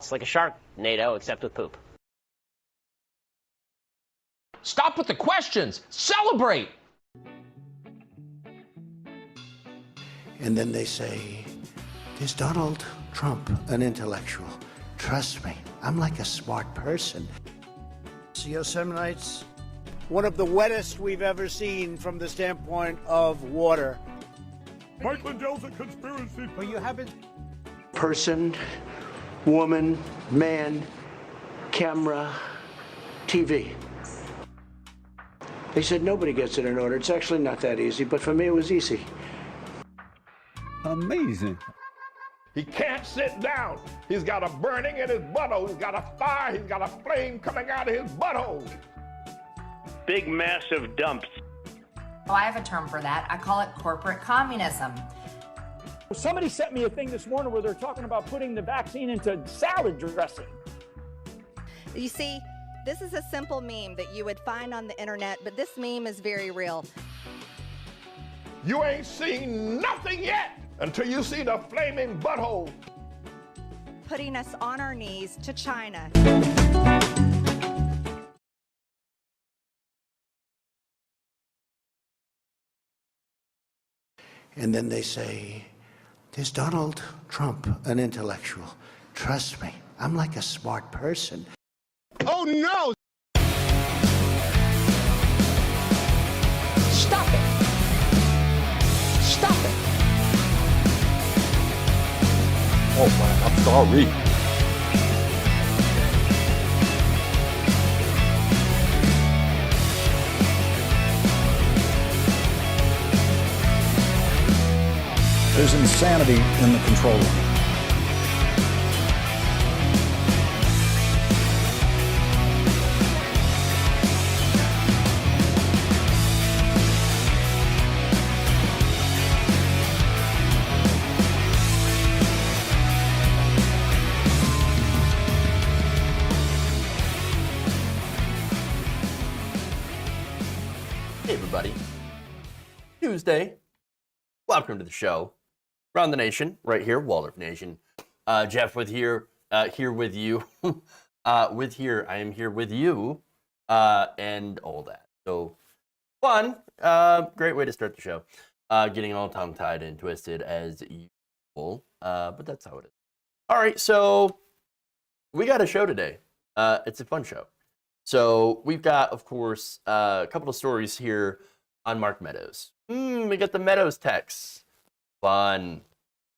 It's like a sharknado, except with poop. Stop with the questions. Celebrate. And then they say, is Donald Trump an intellectual? Trust me, I'm like a smart person. Yosemite's one of the wettest we've ever seen from the standpoint of water. Mike Lindell's a conspiracy. But you haven't. Person, woman, man, camera, TV. They said nobody gets it in order. It's actually not that easy, but for me it was easy. Amazing. He can't sit down. He's got a burning in his butthole. He's got a fire. He's got a flame coming out of his butthole. Big, massive dumps. Oh, I have a term for that. I call it corporate communism. Somebody sent me a thing this morning where they're talking about putting the vaccine into salad dressing. You see, this is a simple meme that you would find on the internet, but this meme is very real. You ain't seen nothing yet until you see the flaming butthole. Putting us on our knees to China. And then they say, is Donald Trump an intellectual? Trust me, I'm like a smart person. Oh no! Stop it. Stop it. Oh man, I'm sorry. There's insanity in the control room. Hey everybody, Tuesday, welcome to the show. Around the nation, right here, Waldorf Nation. Jeff with here with you. I am here with you, and all that. So, fun, great way to start the show. Getting all tongue-tied and twisted as usual, but that's how it is. All right, so we got a show today. It's a fun show. So we've got, of course, a couple of stories here on Mark Meadows. We got the Meadows text. Fun.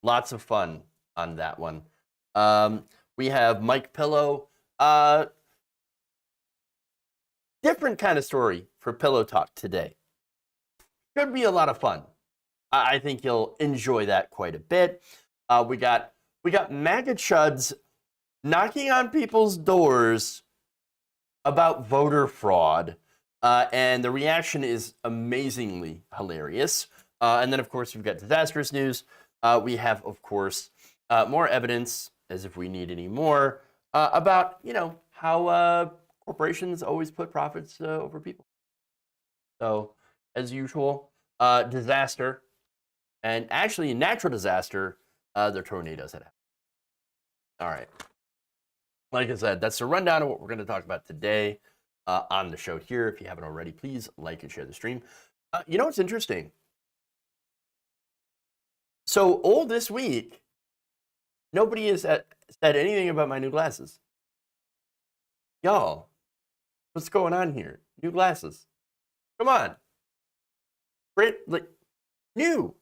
Lots of fun on that one. We have Mike Pillow. Different kind of story for Pillow Talk today. Should be a lot of fun. I think you'll enjoy that quite a bit. We got MAGA chuds knocking on people's doors about voter fraud. And the reaction is amazingly hilarious. And then, of course, we've got disastrous news. We have, of course, more evidence, as if we need any more, about, how corporations always put profits over people. So, as usual, disaster, and actually natural disaster, the tornadoes that happened. All right. Like I said, that's a rundown of what we're going to talk about today on the show here. If you haven't already, please like and share the stream. You know what's interesting? So all this week, nobody has said anything about my new glasses. Y'all, what's going on here? New glasses. Come on. New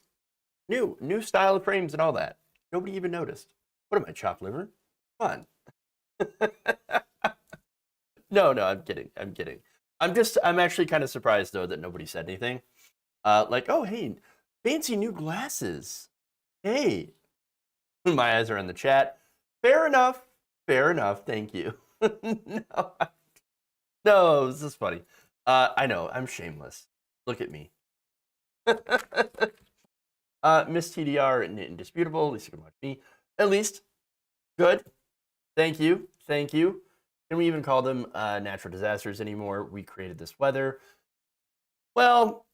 style of frames and all that. Nobody even noticed. What am I, chopped liver? Come on. No, I'm kidding. I'm actually kind of surprised, though, that nobody said anything. Oh, hey, fancy new glasses. Hey, my eyes are in the chat. Fair enough. Thank you. No, this is funny. I know, I'm shameless. Look at me. Miss TDR and Indisputable. At least you can watch me. At least. Good. Thank you. Can we even call them natural disasters anymore? We created this weather. Well,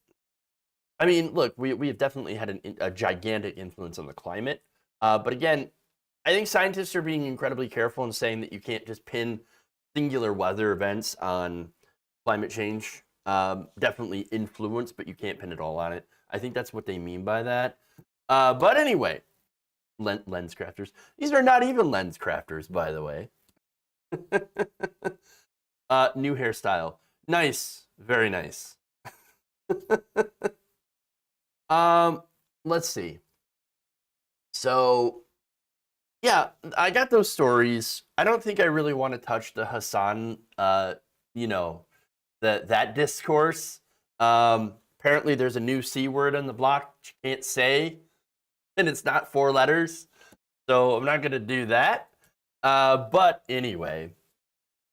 I mean, look, we have definitely had a gigantic influence on the climate. But again, I think scientists are being incredibly careful in saying that you can't just pin singular weather events on climate change. Definitely influence, but you can't pin it all on it. I think that's what they mean by that. But anyway, lens crafters. These are not even lens crafters, by the way. New hairstyle. Nice. Very nice. Let's see. So, yeah, I got those stories. I don't think I really want to touch the Hassan, that discourse. Apparently there's a new C word on the block you can't say, and it's not 4 letters. So I'm not going to do that. But anyway,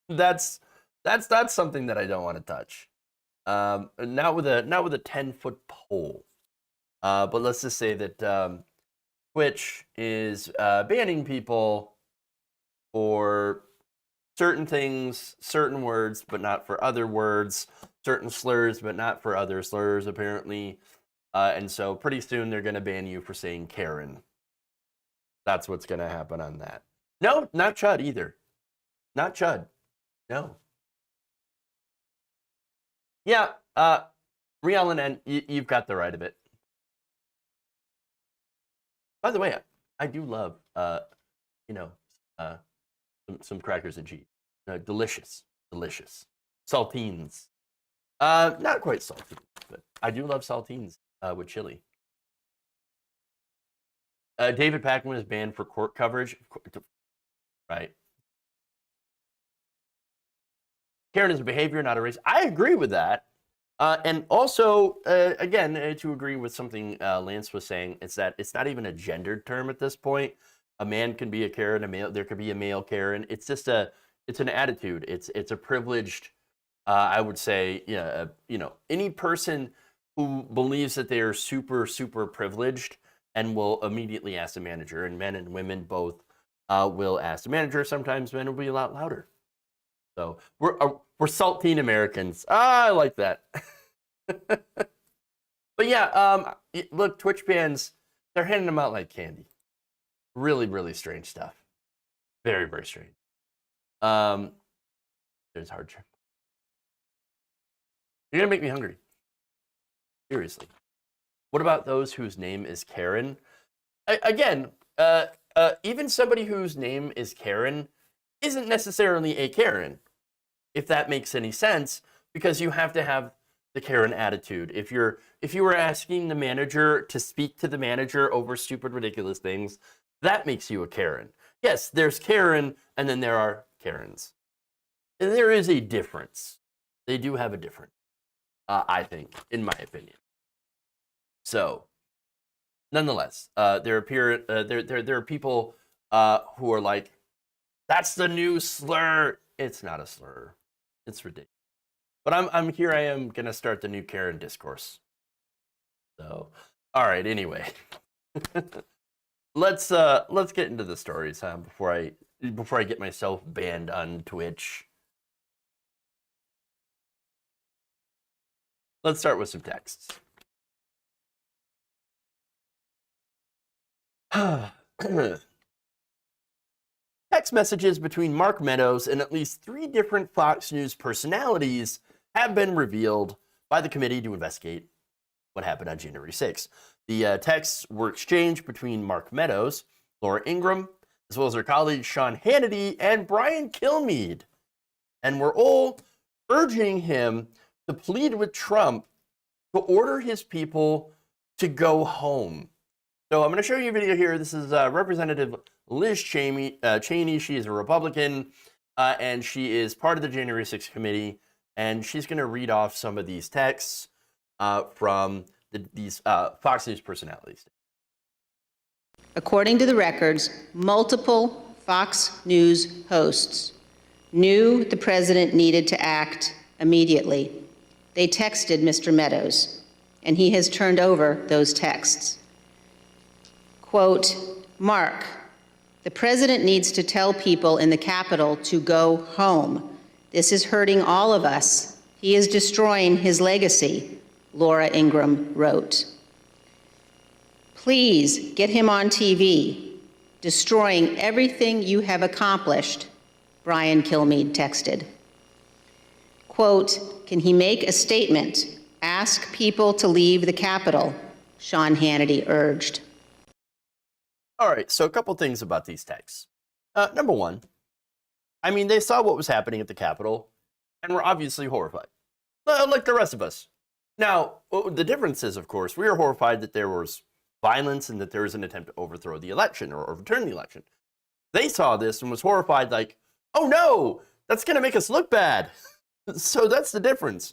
that's something that I don't want to touch. Not with a 10-foot pole. But let's just say that Twitch is banning people for certain things, certain words, but not for other words, certain slurs, but not for other slurs, apparently. And so pretty soon they're going to ban you for saying Karen. That's what's going to happen on that. No, not Chud either. Not Chud. No. Yeah, Real and N, you've got the right of it. By the way, I do love, some crackers and cheese. Delicious, delicious. Saltines. Not quite salty, but I do love saltines with chili. David Pakman is banned for court coverage. Right. Karen is a behavior, not a race. I agree with that. And also, again, to agree with something Lance was saying, it's that it's not even a gendered term at this point. A man can be a Karen, a male. There could be a male Karen. It's just it's an attitude. It's a privileged. I would say, any person who believes that they are super, super privileged and will immediately ask the manager. And men and women both will ask the manager. Sometimes men will be a lot louder. So we're saltine Americans. I like that. But yeah, look, Twitch bans, they're handing them out like candy. Really, really strange stuff. Very, very strange. There's hard trip. You're gonna make me hungry. Seriously. What about those whose name is Karen? Again, even somebody whose name is Karen isn't necessarily a Karen, if that makes any sense, because you have to have the Karen attitude. If you were asking the manager to speak to the manager over stupid, ridiculous things, that makes you a Karen. Yes, there's Karen, and then there are Karens. And there is a difference. They do have a difference, I think, in my opinion. So, nonetheless, there are people who are like, that's the new slur. It's not a slur. It's ridiculous. But I'm here. I am gonna start the new Karen discourse. So, all right. Anyway, let's get into the stories, before I get myself banned on Twitch. Let's start with some texts. Text messages between Mark Meadows and at least 3 different Fox News personalities have been revealed by the committee to investigate what happened on January 6th. The texts were exchanged between Mark Meadows, Laura Ingraham, as well as their colleagues Sean Hannity and Brian Kilmeade, and were all urging him to plead with Trump to order his people to go home. So I'm going to show you a video here. This is Representative Liz Cheney. She is a Republican, and she is part of the January 6th committee, and she's going to read off some of these texts from these Fox News personalities. According to the records, multiple Fox News hosts knew the president needed to act immediately. They texted Mr. Meadows, and he has turned over those texts. Quote, Mark, the president needs to tell people in the Capitol to go home. This is hurting all of us. He is destroying his legacy, Laura Ingraham wrote. Please get him on TV. destroying everything you have accomplished, Brian Kilmeade texted. Quote, can he make a statement? Ask people to leave the Capitol, Sean Hannity urged. All right, so a couple things about these texts. Number one, I mean, they saw what was happening at the Capitol and were obviously horrified, like the rest of us. Now, the difference is, of course, we are horrified that there was violence and that there was an attempt to overthrow the election or overturn the election. They saw this and was horrified, like, oh no, that's going to make us look bad. So that's the difference.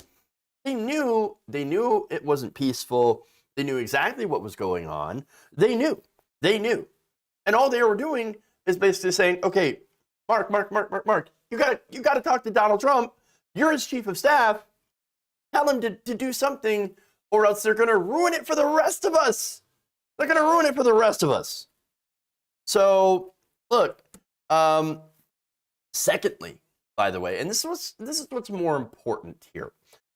They knew it wasn't peaceful. They knew exactly what was going on. They knew. And all they were doing is basically saying, okay, Mark, you got to talk to Donald Trump. You're his chief of staff. Tell him to do something, or else they're going to ruin it for the rest of us. They're going to ruin it for the rest of us. So, look, secondly, by the way, and this is what's more important here.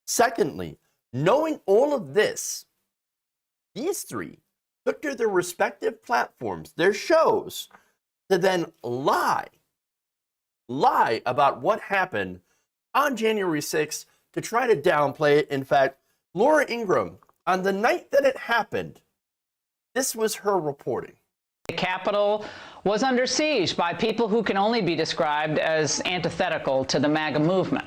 Secondly, knowing all of this, these three took to their respective platforms, their shows, to then lie about what happened on January 6th to try to downplay it. In fact, Laura Ingraham, on the night that it happened, this was her reporting. The Capitol was under siege by people who can only be described as antithetical to the MAGA movement.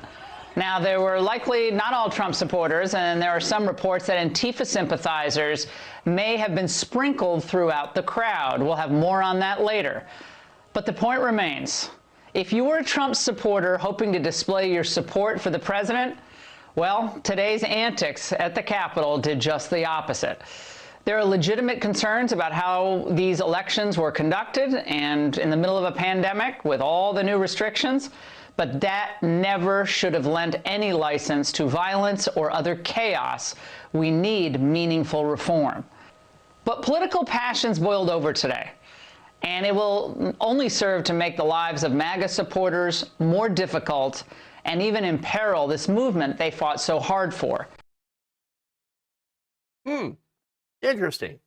Now, there were likely not all Trump supporters, and there are some reports that Antifa sympathizers may have been sprinkled throughout the crowd. We'll have more on that later. But the point remains, if you were a Trump supporter hoping to display your support for the president, well, today's antics at the Capitol did just the opposite. There are legitimate concerns about how these elections were conducted and in the middle of a pandemic with all the new restrictions, but that never should have lent any license to violence or other chaos. We need meaningful reform. But political passions boiled over today, and it will only serve to make the lives of MAGA supporters more difficult and even imperil this movement they fought so hard for. Interesting.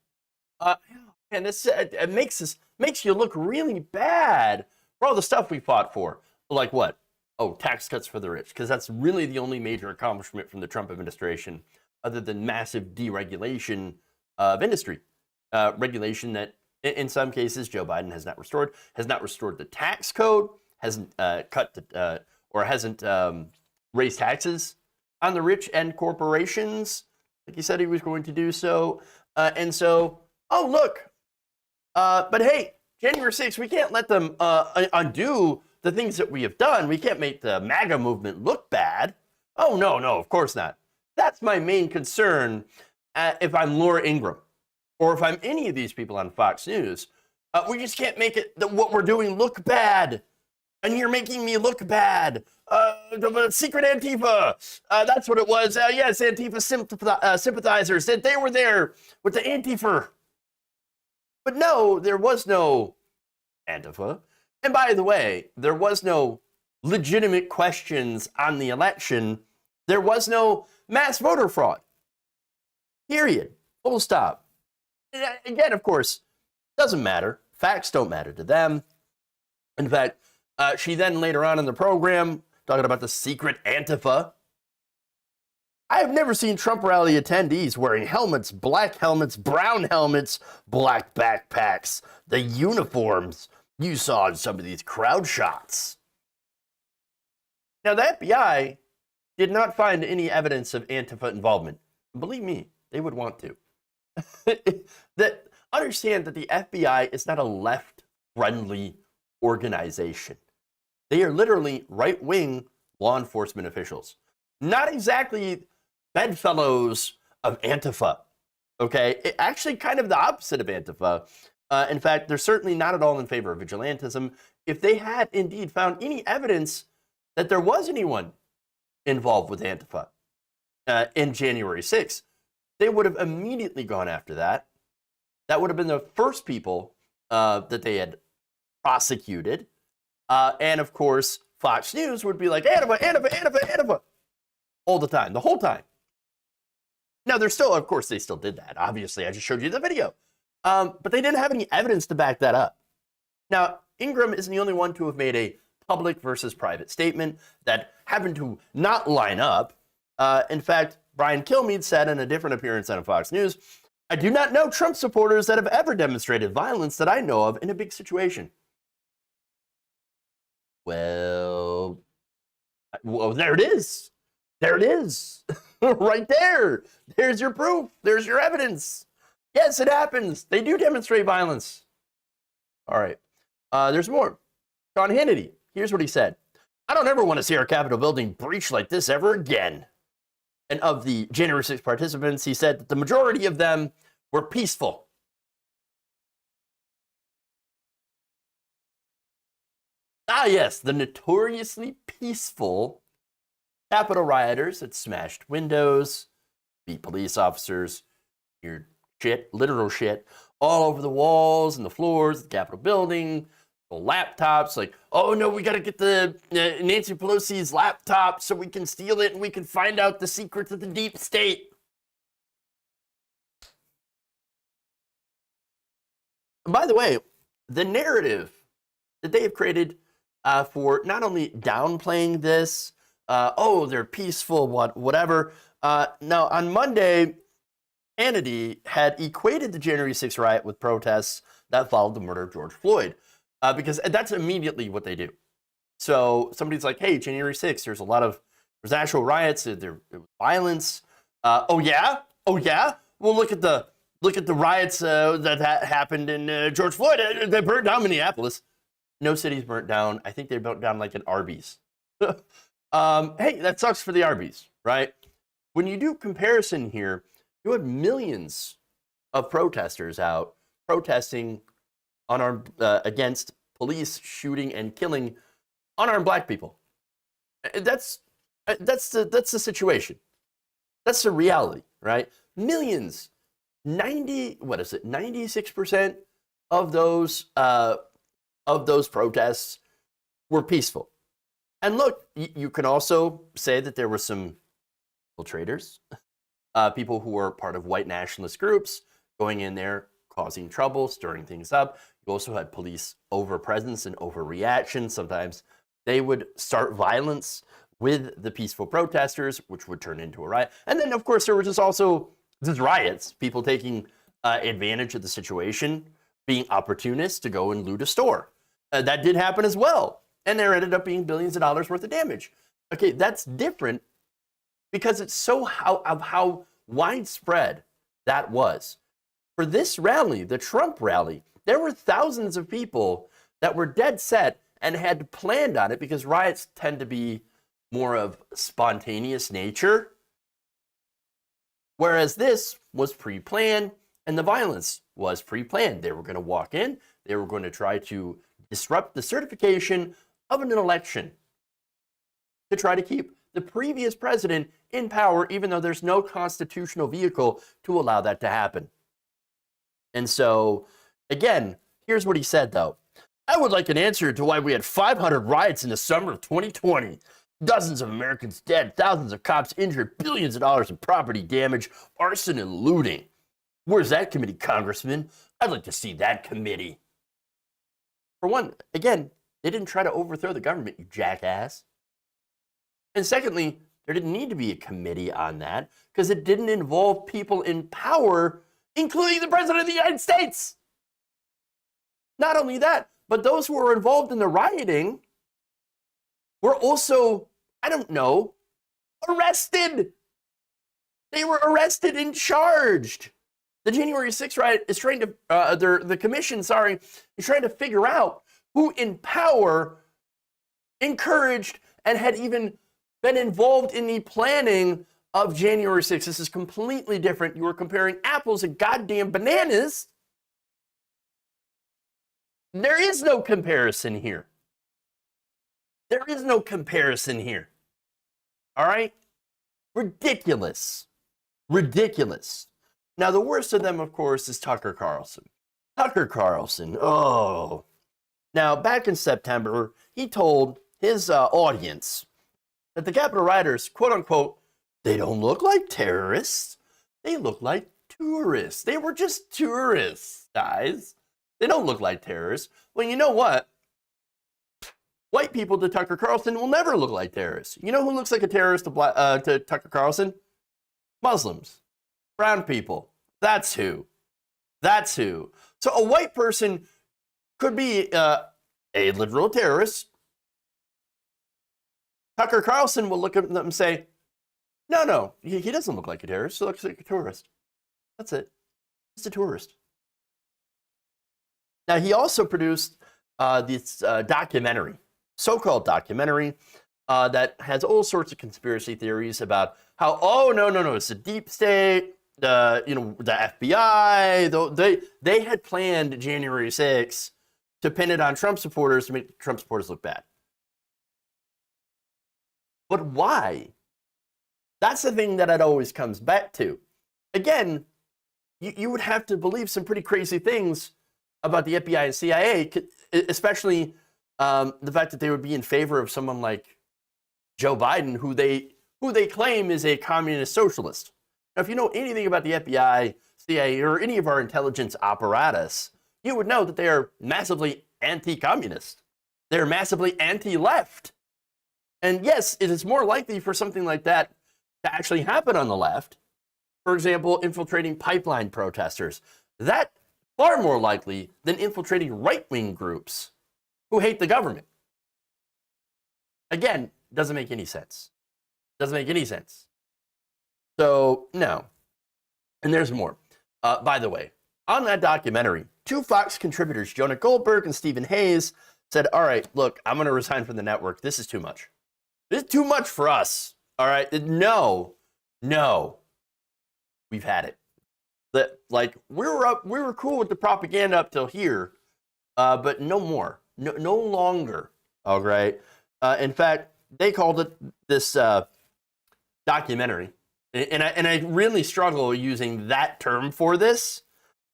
And this it makes you look really bad for all the stuff we fought for. Like what? Oh, tax cuts for the rich, because that's really the only major accomplishment from the Trump administration, other than massive deregulation of industry. Regulation that, in some cases, Joe Biden has not restored the tax code, hasn't hasn't raised taxes on the rich and corporations, like he said he was going to do so. And so, oh, look, but hey, January 6th, we can't let them undo the things that we have done. We can't make the MAGA movement look bad. Oh, no, of course not. That's my main concern if I'm Laura Ingraham or if I'm any of these people on Fox News. We just can't make it what we're doing look bad. And you're making me look bad. Secret Antifa. That's what it was. Yes, Antifa sympathizers. They were there with the Antifa. But no, there was no Antifa. And by the way, there was no legitimate questions on the election. There was no mass voter fraud. Period. Full stop. Again, of course, doesn't matter. Facts don't matter to them. In fact, she then later on in the program, talking about the secret Antifa. I have never seen Trump rally attendees wearing helmets, black helmets, brown helmets, black backpacks, the uniforms you saw in some of these crowd shots. Now, the FBI did not find any evidence of Antifa involvement. Believe me, they would want to. Understand that the FBI is not a left-friendly organization. They are literally right-wing law enforcement officials. Not exactly bedfellows of Antifa, okay? Actually kind of the opposite of Antifa. In fact, they're certainly not at all in favor of vigilantism. If they had indeed found any evidence that there was anyone involved with Antifa in January 6th, they would have immediately gone after that. That would have been the first people that they had prosecuted. And of course, Fox News would be like, Antifa, all the time, the whole time. Now, they still did that. Obviously, I just showed you the video. But they didn't have any evidence to back that up. Now, Ingram isn't the only one to have made a public versus private statement that happened to not line up. In fact, Brian Kilmeade said in a different appearance on Fox News, "I do not know Trump supporters that have ever demonstrated violence that I know of in a big situation." Well, there it is. There it is. Right there. There's your proof. There's your evidence. Yes, it happens. They do demonstrate violence. All right. There's more. Sean Hannity. Here's what he said. "I don't ever want to see our Capitol building breached like this ever again." And of the January 6th participants, he said that the majority of them were peaceful. Ah, yes, the notoriously peaceful Capitol rioters that smashed windows, beat police officers, weird shit, literal shit, all over the walls and the floors of the Capitol building, the laptops, like, oh no, we gotta get the Nancy Pelosi's laptop so we can steal it and we can find out the secrets of the deep state. By the way, the narrative that they have created for not only downplaying this, oh, they're peaceful, whatever. Now, on Monday, Hannity had equated the January 6th riot with protests that followed the murder of George Floyd, because that's immediately what they do. So somebody's like, hey, January 6th, there's actual riots, there was violence. Oh yeah? Well, look at the riots that happened in George Floyd. They burned down Minneapolis. No city's burnt down. I think they burnt down like an Arby's. Hey, that sucks for the Arby's, right? When you do comparison here, you had millions of protesters out protesting unarmed against police shooting and killing unarmed black people. That's the situation. That's the reality, right? Millions, 96% of those protests were peaceful. And look, you can also say that there were some infiltrators, people who were part of white nationalist groups going in there, causing trouble, stirring things up. You also had police overpresence and overreaction. Sometimes they would start violence with the peaceful protesters, which would turn into a riot. And then, of course, there were just also these riots, people taking advantage of the situation, being opportunists to go and loot a store. That did happen as well. And there ended up being billions of dollars worth of damage. Okay, that's different because it's so how widespread that was. For this rally, the Trump rally, there were thousands of people that were dead set and had planned on it because riots tend to be more of spontaneous nature. Whereas this was pre-planned and the violence was pre-planned. They were going to walk in, they were going to try to disrupt the certification of an election to try to keep the previous president in power, even though there's no constitutional vehicle to allow that to happen. And so, again, here's what he said, though. I would like an answer to why we had 500 riots in the summer of 2020. Dozens of Americans dead, thousands of cops injured, billions of dollars in property damage, arson and looting. Where's that committee, Congressman? I'd like to see that committee. For one, again, they didn't try to overthrow the government, you jackass. And secondly, there didn't need to be a committee on that because it didn't involve people in power, including the President of the United States. Not only that, but those who were involved in the rioting were also, I don't know, arrested. They were arrested and charged. The January 6th riot is trying to, the commission, is trying to figure out who in power encouraged and had even been involved in the planning of January 6th. This is completely different. You are comparing apples and goddamn bananas. There is no comparison here. There is no comparison here. All right? Ridiculous. Ridiculous. Now, the worst of them, of course, is Tucker Carlson. Tucker Carlson, oh. Now, back in September, he told his audience that the Capitol rioters, quote unquote, they don't look like terrorists. They look like tourists. They were just tourists, guys. They don't look like terrorists. Well, you know what? White people to Tucker Carlson will never look like terrorists. You know who looks like a terrorist to Tucker Carlson? Muslims, brown people. That's who. That's who. So a white person could be a literal terrorist. Tucker Carlson will look at them and say, no, he doesn't look like a terrorist. He looks like a tourist. That's it. He's a tourist. Now, he also produced this documentary, so-called documentary, that has all sorts of conspiracy theories about how, oh, no, it's the deep state, the FBI. They had planned January 6th to pin it on Trump supporters to make Trump supporters look bad. But why? That's the thing that it always comes back to. Again, you would have to believe some pretty crazy things about the FBI and CIA, especially the fact that they would be in favor of someone like Joe Biden, who they claim is a communist socialist. Now, if you know anything about the FBI, CIA, or any of our intelligence apparatus, you would know that they are massively anti-communist. They're massively anti-left. And yes, it is more likely for something like that to actually happen on the left. For example, infiltrating pipeline protesters. That far more likely than infiltrating right-wing groups who hate the government. Again, doesn't make any sense. Doesn't make any sense. So, no. And there's more. By the way, on that documentary, 2 Fox contributors, Jonah Goldberg and Stephen Hayes, said, all right, look, I'm going to resign from the network. This is too much. This is too much for us. All right? No. We've had it. We were cool with the propaganda up till here, but no more. No longer. All right? In fact, they called it this documentary. And I really struggle using that term for this,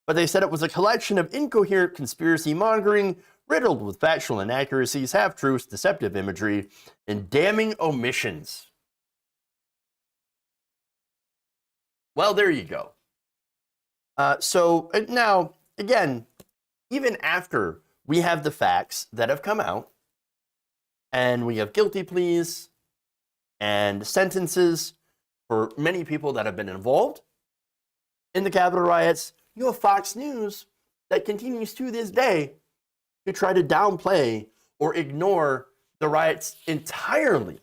but they said it was a collection of incoherent conspiracy mongering, riddled with factual inaccuracies, half-truths, deceptive imagery, and damning omissions. Well, there you go. So now, again, even after we have the facts that have come out, and we have guilty pleas and sentences for many people that have been involved in the Capitol riots, you have Fox News that continues to this day to try to downplay or ignore the riots entirely.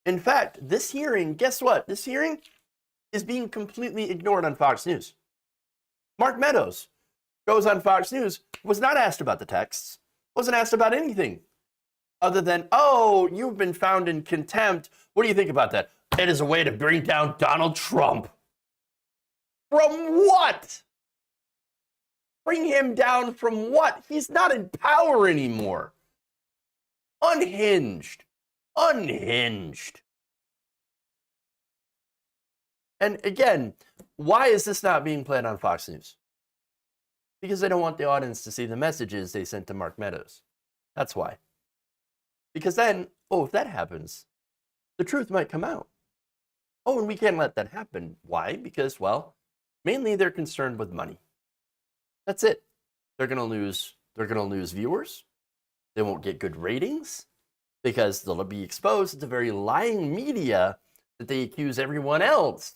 In fact, this hearing, guess what? This hearing is being completely ignored on Fox News. Mark Meadows goes on Fox News, was not asked about the texts, wasn't asked about anything other than, oh, you've been found in contempt. What do you think about that? It is a way to bring down Donald Trump. From what? Bring him down from what? He's not in power anymore. Unhinged. And again, why is this not being played on Fox News? Because they don't want the audience to see the messages they sent to Mark Meadows. That's why. Because then, if that happens, the truth might come out. Oh, and we can't let that happen. Why? Because, mainly they're concerned with money. That's it. They're going to lose viewers. They won't get good ratings because they'll be exposed to the very lying media that they accuse everyone else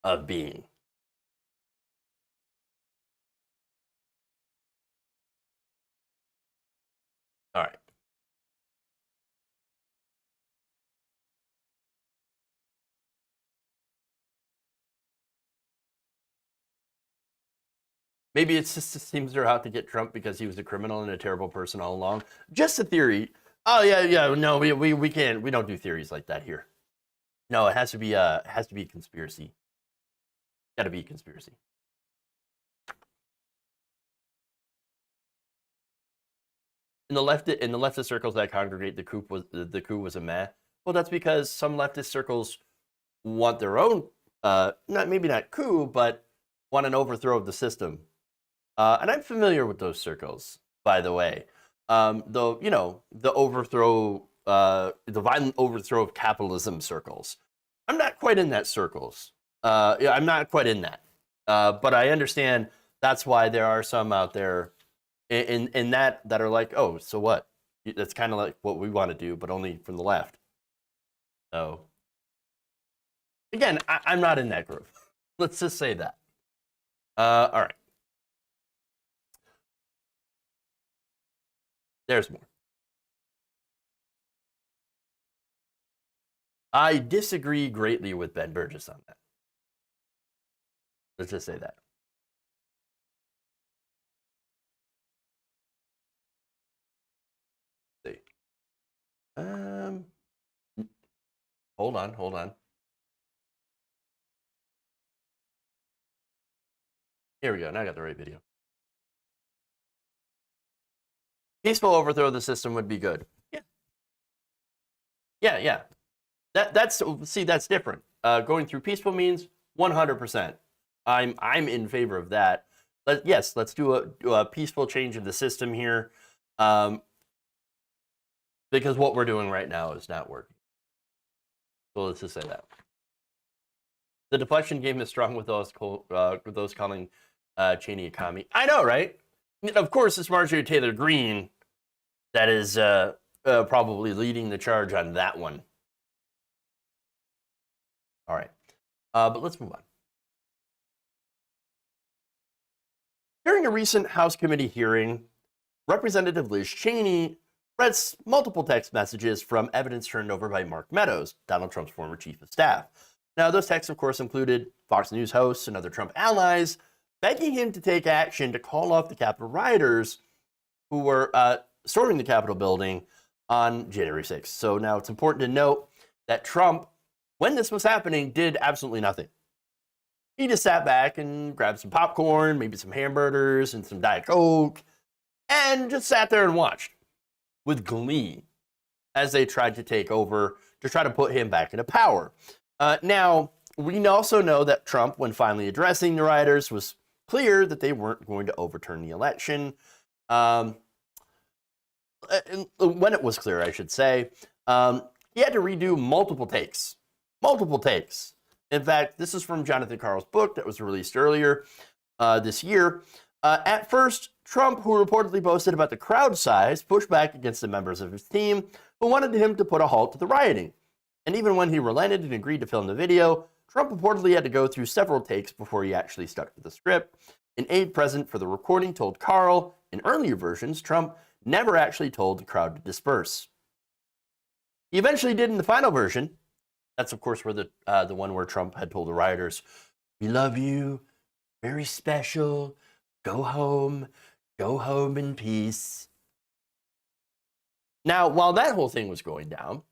of being. All right. Maybe it's just it seems they're out to get Trump because he was a criminal and a terrible person all along. Just a theory. Oh yeah. No, we can't. We don't do theories like that here. No, it has to be a conspiracy. Got to be a conspiracy. In the leftist circles that congregate, the coup was a meh. Well, that's because some leftist circles want their own, maybe not coup, but want an overthrow of the system. And I'm familiar with those circles, by the way. The overthrow, the violent overthrow of capitalism circles. I'm not quite in that circles. I'm not quite in that. But I understand that's why there are some out there in that are like, oh, so what? That's kind of like what we want to do, but only from the left. So, again, I'm not in that group. Let's just say that. All right. There's more. I disagree greatly with Ben Burgess on that. Let's just say that. Let's see. Hold on. Here we go. Now I got the right video. Peaceful overthrow of the system would be good. Yeah. That's different. Going through peaceful means 100%. I'm in favor of that. Yes, let's do a peaceful change of the system here, because what we're doing right now is not working. So let's just say that. The deflection game is strong with those calling Cheney a commie. I know, right? Of course, it's Marjorie Taylor Greene that is probably leading the charge on that one. All right, but let's move on. During a recent House committee hearing, Representative Liz Cheney read multiple text messages from evidence turned over by Mark Meadows, Donald Trump's former chief of staff. Now, those texts, of course, included Fox News hosts and other Trump allies begging him to take action to call off the Capitol rioters who were storming the Capitol building on January 6th. So now it's important to note that Trump, when this was happening, did absolutely nothing. He just sat back and grabbed some popcorn, maybe some hamburgers and some Diet Coke, and just sat there and watched with glee as they tried to take over to try to put him back into power. Now, we also know that Trump, when finally addressing the rioters, was clear that they weren't going to overturn the election. When it was clear, I should say, he had to redo multiple takes. In fact, this is from Jonathan Karl's book that was released earlier this year. At first, Trump, who reportedly boasted about the crowd size, pushed back against the members of his team who wanted him to put a halt to the rioting. And even when he relented and agreed to film the video, Trump reportedly had to go through several takes before he actually stuck to the script. An aide present for the recording told Karl, in earlier versions, Trump never actually told the crowd to disperse. He eventually did in the final version. That's, of course, where the one where Trump had told the rioters, "We love you, very special, go home in peace." Now, while that whole thing was going down,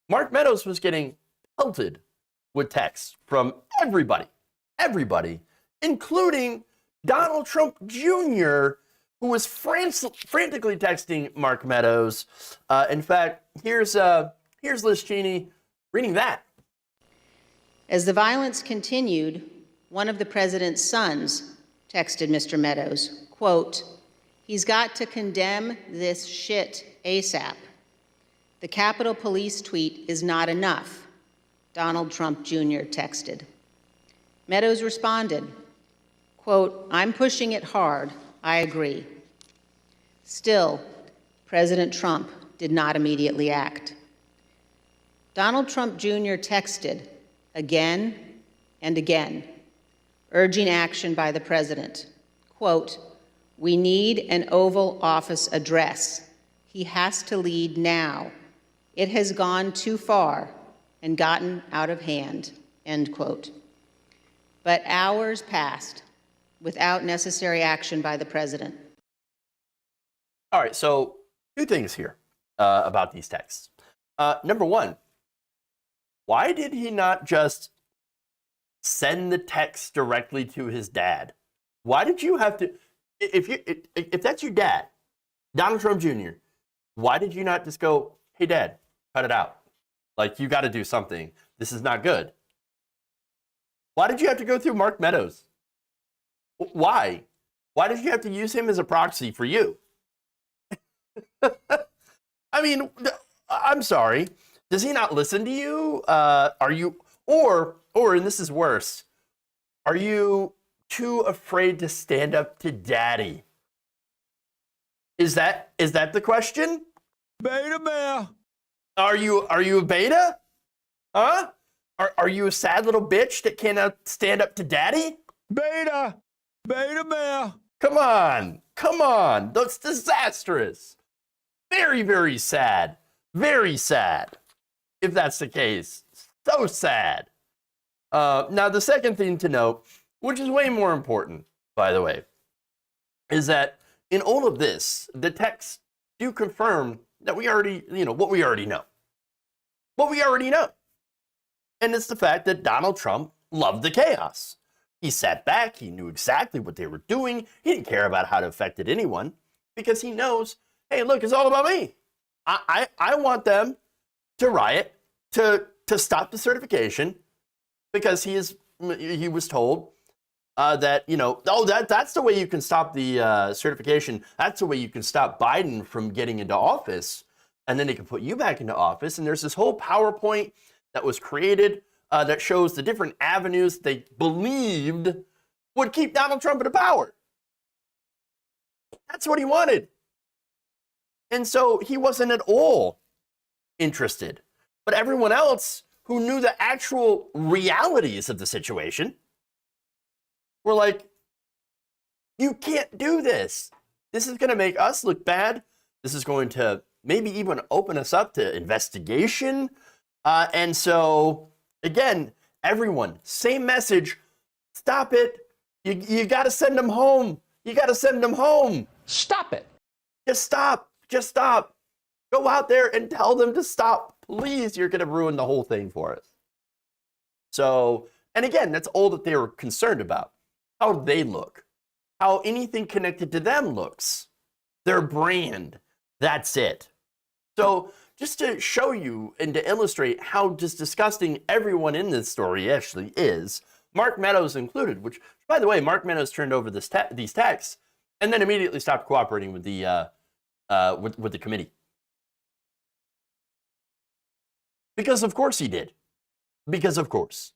Mark Meadows was getting pelted with texts from everybody, including Donald Trump Jr., who was frantically texting Mark Meadows. In fact, here's Liz Cheney reading that. As the violence continued, one of the president's sons texted Mr. Meadows, quote, "He's got to condemn this shit ASAP. The Capitol Police tweet is not enough," Donald Trump Jr. texted. Meadows responded, quote, "I'm pushing it hard. I agree." Still, President Trump did not immediately act. Donald Trump Jr. texted again and again, urging action by the president. Quote, "We need an Oval Office address. He has to lead now. It has gone too far and gotten out of hand," end quote. But hours passed without necessary action by the president. All right, so two things here about these texts. Number one, why did he not just send the text directly to his dad? Why did you have to, if that's your dad, Donald Trump Jr., why did you not just go, "Hey, Dad, cut it out. Like, you got to do something. This is not good"? Why did you have to go through Mark Meadows? Why? Why did you have to use him as a proxy for you? I mean, I'm sorry. Does he not listen to you? Are you, or, and this is worse, are you too afraid to stand up to Daddy? Is that the question? Beta male. Are you a beta? Huh? Are you a sad little bitch that cannot stand up to daddy? Beta male. Come on. That's disastrous. Very, very sad. Very sad. If that's the case. So sad. Now, the second thing to note, which is way more important, by the way, is that in all of this, the texts do confirm that we already, what we already know. What we already know. And it's the fact that Donald Trump loved the chaos. He sat back, he knew exactly what they were doing, he didn't care about how it affected anyone, because he knows, hey, look, it's all about me. I want them to riot, to stop the certification, because he was told that, that's the way you can stop the certification. That's the way you can stop Biden from getting into office. And then they can put you back into office. And there's this whole PowerPoint that was created that shows the different avenues they believed would keep Donald Trump in power. That's what he wanted. And so he wasn't at all interested. But everyone else who knew the actual realities of the situation were like, you can't do this. This is going to make us look bad. This is going to maybe even open us up to investigation. And so, again, everyone, same message. Stop it. You got to send them home. You got to send them home. Stop it. Just stop. Just stop. Go out there and tell them to stop. Please, you're going to ruin the whole thing for us. So, and again, that's all that they were concerned about. How they look. How anything connected to them looks. Their brand. That's it. So, just to show you and to illustrate how just disgusting everyone in this story actually is, Mark Meadows included, which, by the way, Mark Meadows turned over these texts and then immediately stopped cooperating with the committee. Because of course he did. Because of course.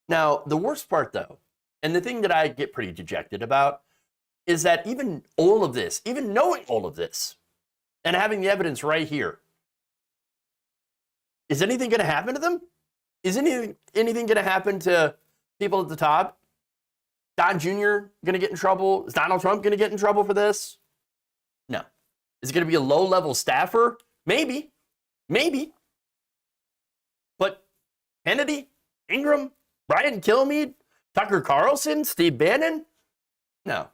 Now, the worst part, though, and the thing that I get pretty dejected about, is that even all of this, even knowing all of this, and having the evidence right here, is anything going to happen to them? Is anything going to happen to people at the top? Don Jr. going to get in trouble? Is Donald Trump going to get in trouble for this? No. Is it going to be a low-level staffer? Maybe. Maybe. But Kennedy, Ingram, Brian Kilmeade, Tucker Carlson, Steve Bannon? No.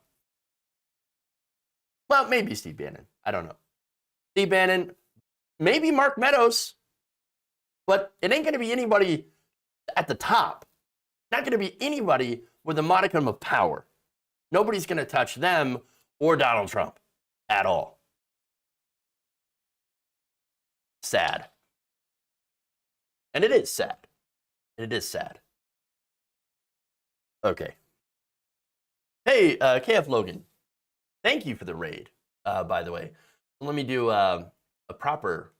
Well, maybe Steve Bannon. I don't know. Steve Bannon, maybe Mark Meadows, but it ain't going to be anybody at the top. Not going to be anybody with a modicum of power. Nobody's going to touch them or Donald Trump at all. Sad. And it is sad. It is sad. Okay. Hey, KF Logan, thank you for the raid, by the way. Let me do a proper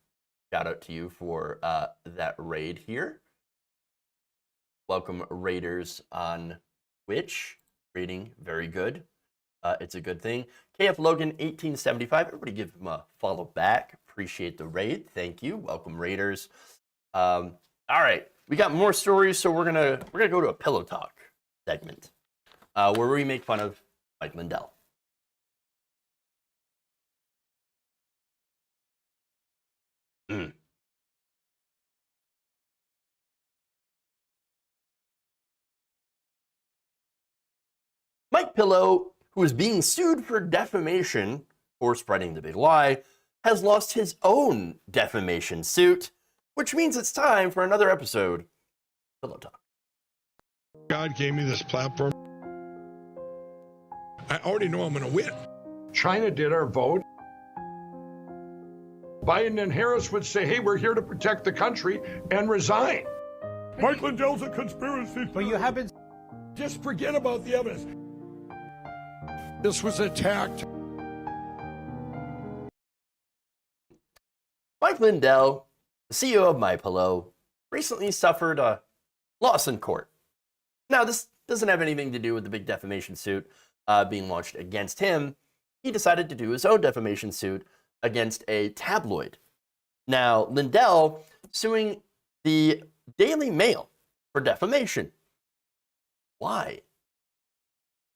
shout out to you for that raid here. Welcome, raiders on Twitch. Rating, very good. It's a good thing. KF Logan 1875. Everybody give him a follow back. Appreciate the raid. Thank you. Welcome, raiders. All right, we got more stories, so we're gonna go to a pillow talk segment where we make fun of Mike Lindell. Mike Pillow, who is being sued for defamation for spreading the big lie, has lost his own defamation suit, which means it's time for another episode of Pillow Talk. God gave me this platform. I already know I'm going to win. China did our vote. Biden and Harris would say, hey, we're here to protect the country, and resign. Mike Lindell's a conspiracy. But you haven't. Just forget about the evidence. This was attacked. Mike Lindell, the CEO of MyPillow, recently suffered a loss in court. Now, this doesn't have anything to do with the big defamation suit being launched against him. he decided to do his own defamation suit against a tabloid. Now, Lindell suing the Daily Mail for defamation. Why?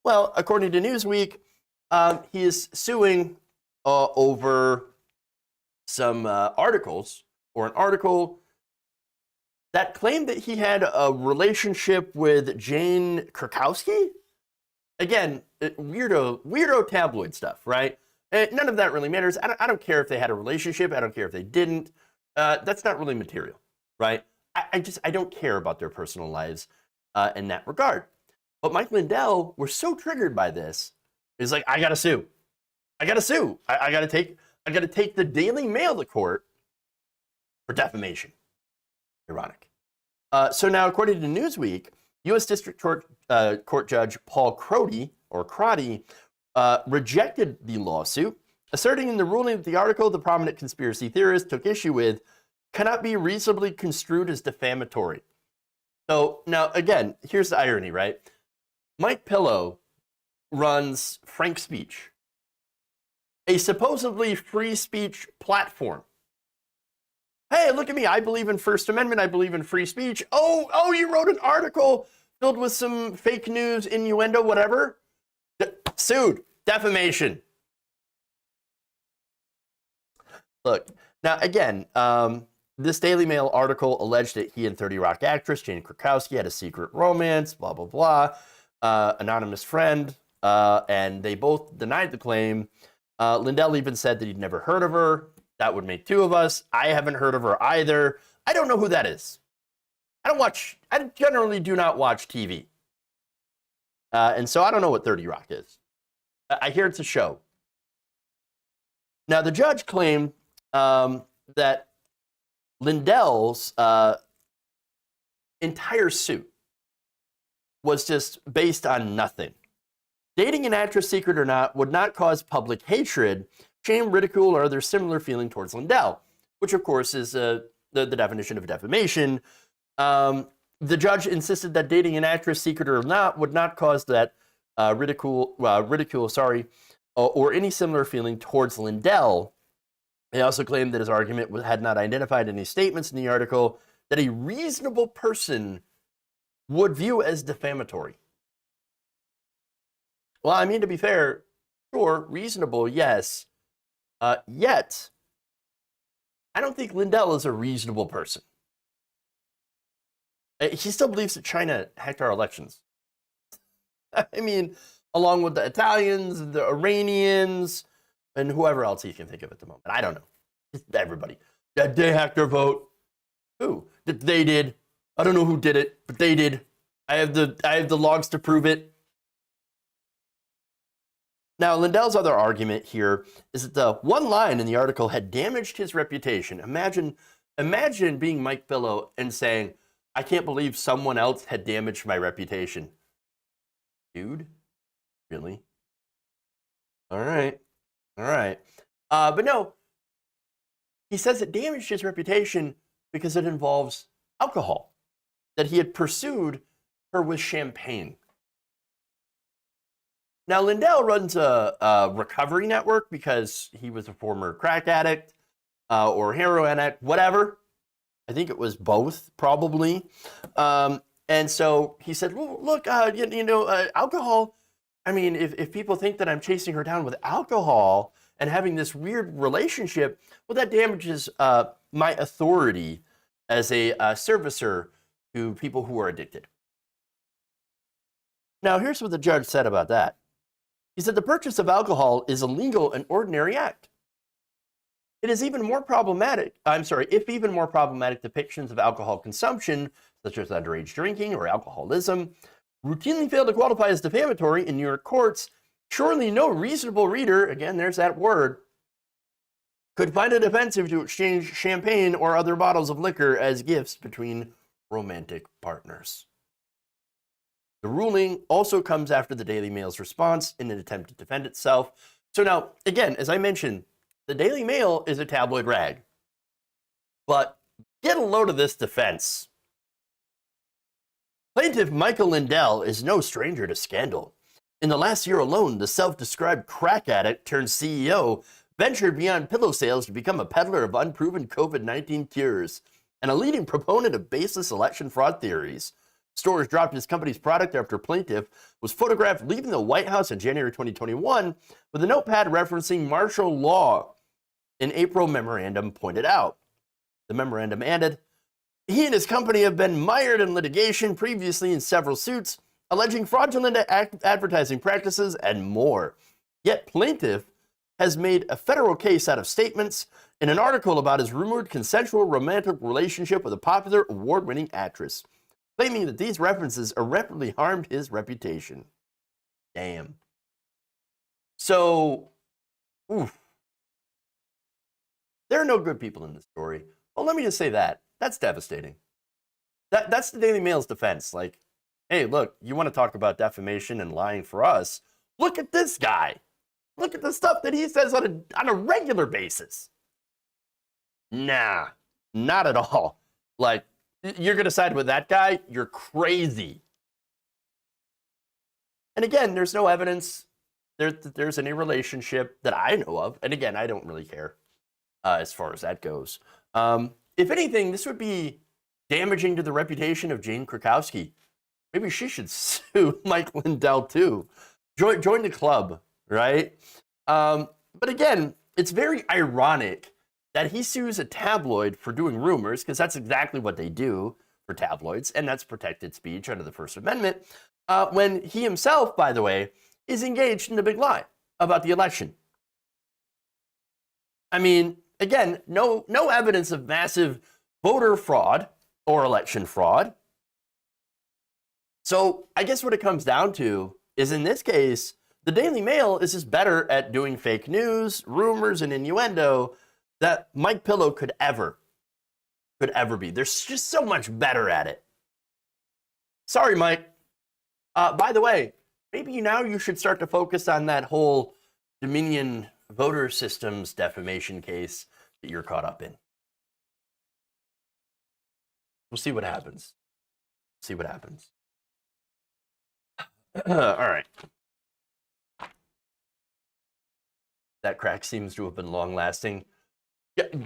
Well, according to Newsweek, he is suing over some articles, or an article that claimed that he had a relationship with Jane Krakowski. Again, weirdo tabloid stuff, right? None of that really matters. I don't care if they had a relationship. I don't care if they didn't. That's not really material, right? I don't care about their personal lives in that regard. But Mike Lindell was so triggered by this, he's like, I gotta sue. I gotta sue. I gotta take the Daily Mail to court for defamation. Ironic. So now, according to Newsweek, U.S. District Court Judge Paul Crotty rejected the lawsuit, asserting in the ruling that the article the prominent conspiracy theorist took issue with cannot be reasonably construed as defamatory. So now, again, here's the irony, right? Mike Pillow runs Frank Speech, a supposedly free speech platform. Hey, look at me. I believe in First Amendment. I believe in free speech. Oh, you wrote an article filled with some fake news, innuendo, whatever. Sued. Defamation. Look, now again, this Daily Mail article alleged that he and 30 Rock actress Jane Krakowski had a secret romance, blah, blah, blah. Anonymous friend, and they both denied the claim. Lindell even said that he'd never heard of her. That would make two of us. I haven't heard of her either. I don't know who that is. I generally do not watch TV. And so I don't know what 30 Rock is. I hear it's a show. Now, the judge claimed that Lindell's entire suit was just based on nothing. Dating an actress, secret or not, would not cause public hatred, shame, ridicule, or other similar feeling towards Lindell, which of course is the definition of defamation. The judge insisted that dating an actress, secret or not, would not cause that ridicule, or any similar feeling towards Lindell. He also claimed that his argument had not identified any statements in the article that a reasonable person would view as defamatory. Well, I mean, to be fair, sure, reasonable, yes. Yet, I don't think Lindell is a reasonable person. He still believes that China hacked our elections. I mean, along with the Italians, the Iranians, and whoever else he can think of at the moment. I don't know. Just everybody. That they hacked our vote. Who? They did. I don't know who did it, but they did. I have the logs to prove it. Now, Lindell's other argument here is that the one line in the article had damaged his reputation. Imagine being Mike Pillow and saying, I can't believe someone else had damaged my reputation. Dude? Really? All right. But no, he says it damaged his reputation because it involves alcohol, that he had pursued her with champagne. Now, Lindell runs a recovery network because he was a former crack addict or heroin addict, whatever. I think it was both, probably. And so he said, well, look, alcohol, I mean, if people think that I'm chasing her down with alcohol and having this weird relationship, well, that damages my authority as a servicer to people who are addicted. Now, here's what the judge said about that. He said the purchase of alcohol is a legal and ordinary act. It is even more problematic, if even more problematic depictions of alcohol consumption, such as underage drinking or alcoholism, routinely fail to qualify as defamatory in New York courts, surely no reasonable reader, again, there's that word, could find it offensive to exchange champagne or other bottles of liquor as gifts between romantic partners. The ruling also comes after the Daily Mail's response in an attempt to defend itself. So now, again, as I mentioned, the Daily Mail is a tabloid rag. But get a load of this defense. Plaintiff Michael Lindell is no stranger to scandal. In the last year alone, the self-described crack addict turned CEO ventured beyond pillow sales to become a peddler of unproven COVID-19 cures and a leading proponent of baseless election fraud theories. Storrs dropped his company's product after plaintiff was photographed leaving the White House in January 2021 with a notepad referencing martial law. An April memorandum pointed out. The memorandum added, he and his company have been mired in litigation previously in several suits, alleging fraudulent advertising practices and more. Yet plaintiff has made a federal case out of statements in an article about his rumored consensual romantic relationship with a popular award-winning actress, claiming that these references irreparably harmed his reputation. Damn. So, oof. There are no good people in this story. Well, let me just say that. That's devastating. That's the Daily Mail's defense. Like, hey, look, you want to talk about defamation and lying for us? Look at this guy. Look at the stuff that he says on a regular basis. Nah, not at all. Like, you're going to side with that guy? You're crazy. And again, there's no evidence there's any relationship that I know of. And again, I don't really care as far as that goes. If anything, this would be damaging to the reputation of Jane Krakowski. Maybe she should sue Mike Lindell too. Join the club, right? But again, it's very ironic that he sues a tabloid for doing rumors, because that's exactly what they do for tabloids, and that's protected speech under the First Amendment, when he himself, by the way, is engaged in the big lie about the election. I mean, again, no evidence of massive voter fraud or election fraud. So I guess what it comes down to is, in this case, the Daily Mail is just better at doing fake news, rumors, and innuendo that Mike Pillow could ever be. They're just so much better at it. Sorry, Mike. By the way, maybe now you should start to focus on that whole Dominion voter systems defamation case that you're caught up in. We'll see what happens. See what happens. All right. That crack seems to have been long-lasting.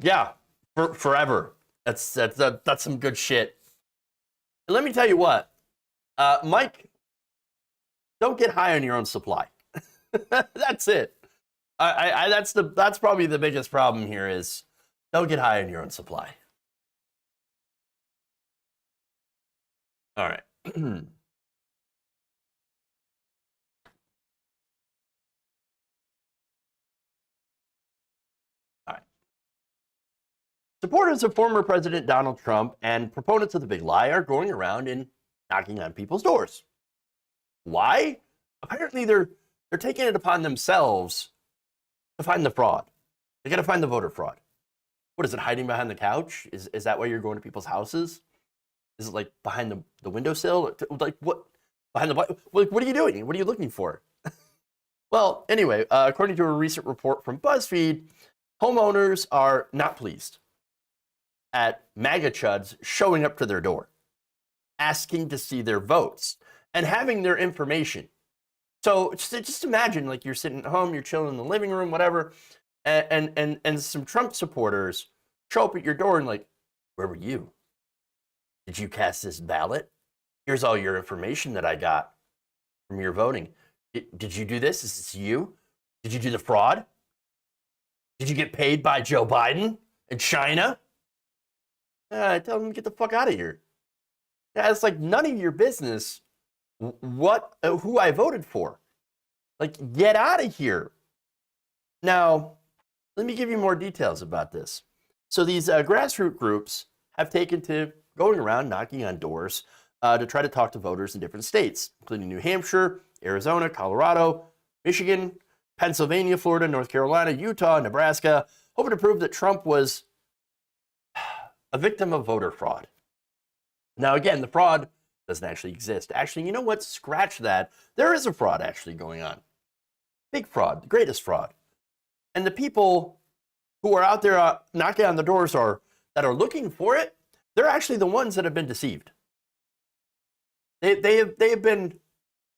Yeah, forever. That's some good shit. And let me tell you what, Mike, don't get high on your own supply. That's it. That's probably the biggest problem here is don't get high on your own supply. All right. Supporters of former President Donald Trump and proponents of the big lie are going around and knocking on people's doors. Why? Apparently they're taking it upon themselves to find the fraud. They got to find the voter fraud. What is it, hiding behind the couch? Is that why you're going to people's houses? Is it like behind the windowsill? Like what? Behind the what are you doing? What are you looking for? Well, anyway, according to a recent report from BuzzFeed, homeowners are not pleased at MAGA chuds showing up to their door, asking to see their votes, and having their information. So just imagine, like, you're sitting at home, you're chilling in the living room, whatever, and some Trump supporters show up at your door and like, where were you? Did you cast this ballot? Here's all your information that I got from your voting. Did you do this? Is this you? Did you do the fraud? Did you get paid by Joe Biden in China? Tell them to get the fuck out of here. Yeah, it's like none of your business who I voted for. Like, get out of here. Now, let me give you more details about this. So these grassroots groups have taken to going around knocking on doors to try to talk to voters in different states, including New Hampshire, Arizona, Colorado, Michigan, Pennsylvania, Florida, North Carolina, Utah, Nebraska, hoping to prove that Trump was a victim of voter fraud. Now, again, the fraud doesn't actually exist. Actually, you know what? Scratch that. There is a fraud actually going on. Big fraud, the greatest fraud. And the people who are out there knocking on the doors that are looking for it, they're actually the ones that have been deceived. They have been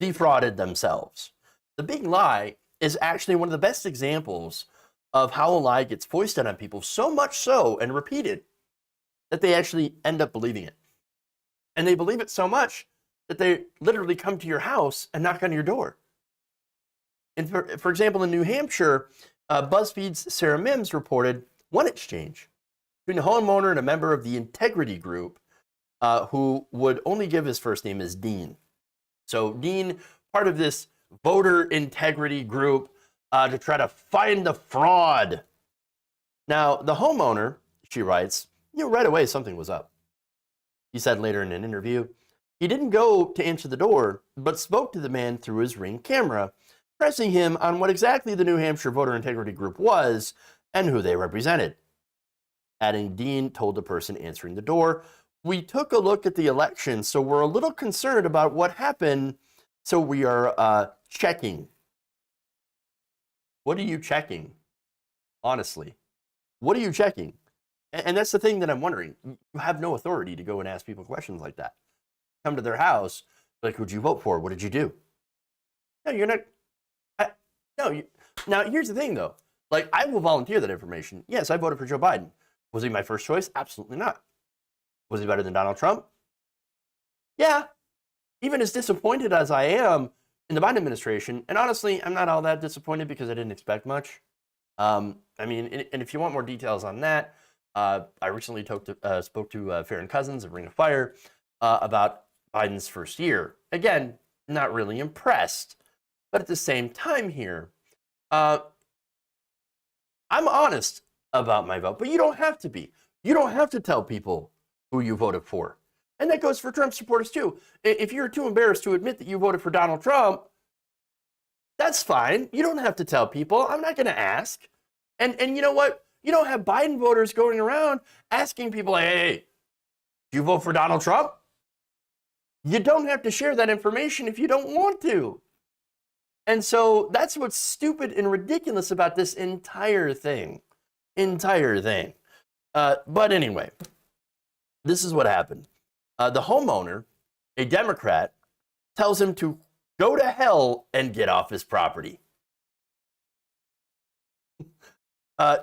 defrauded themselves. The big lie is actually one of the best examples of how a lie gets foisted on people, so much so and repeated that they actually end up believing it. And they believe it so much that they literally come to your house and knock on your door. And for example, in New Hampshire, BuzzFeed's Sarah Mims reported one exchange between a homeowner and a member of the Integrity Group who would only give his first name as Dean. So Dean, part of this voter integrity group to try to find the fraud. Now, the homeowner, she writes, right away something was up. He said later in an interview, he didn't go to answer the door, but spoke to the man through his Ring camera, pressing him on what exactly the New Hampshire Voter Integrity Group was and who they represented. Adding, Dean told the person answering the door, we took a look at the election, so we're a little concerned about what happened, so we are checking. What are you checking? Honestly, what are you checking? And that's the thing that I'm wondering. You have no authority to go and ask people questions like that. Come to their house, like, who'd you vote for? What did you do? No, you're not. Now, here's the thing, though. Like, I will volunteer that information. Yes, I voted for Joe Biden. Was he my first choice? Absolutely not. Was he better than Donald Trump? Yeah. Even as disappointed as I am in the Biden administration, and honestly, I'm not all that disappointed because I didn't expect much. I mean, and if you want more details on that, I recently spoke to Farron Cousins of Ring of Fire about Biden's first year. Again, not really impressed. But at the same time here, I'm honest about my vote, but you don't have to be. You don't have to tell people who you voted for. And that goes for Trump supporters too. If you're too embarrassed to admit that you voted for Donald Trump, that's fine. You don't have to tell people. I'm not going to ask. And you know what? You don't have Biden voters going around asking people, hey, do you vote for Donald Trump? You don't have to share that information if you don't want to. And so that's what's stupid and ridiculous about this entire thing. But anyway, this is what happened. The homeowner, a Democrat, tells him to go to hell and get off his property.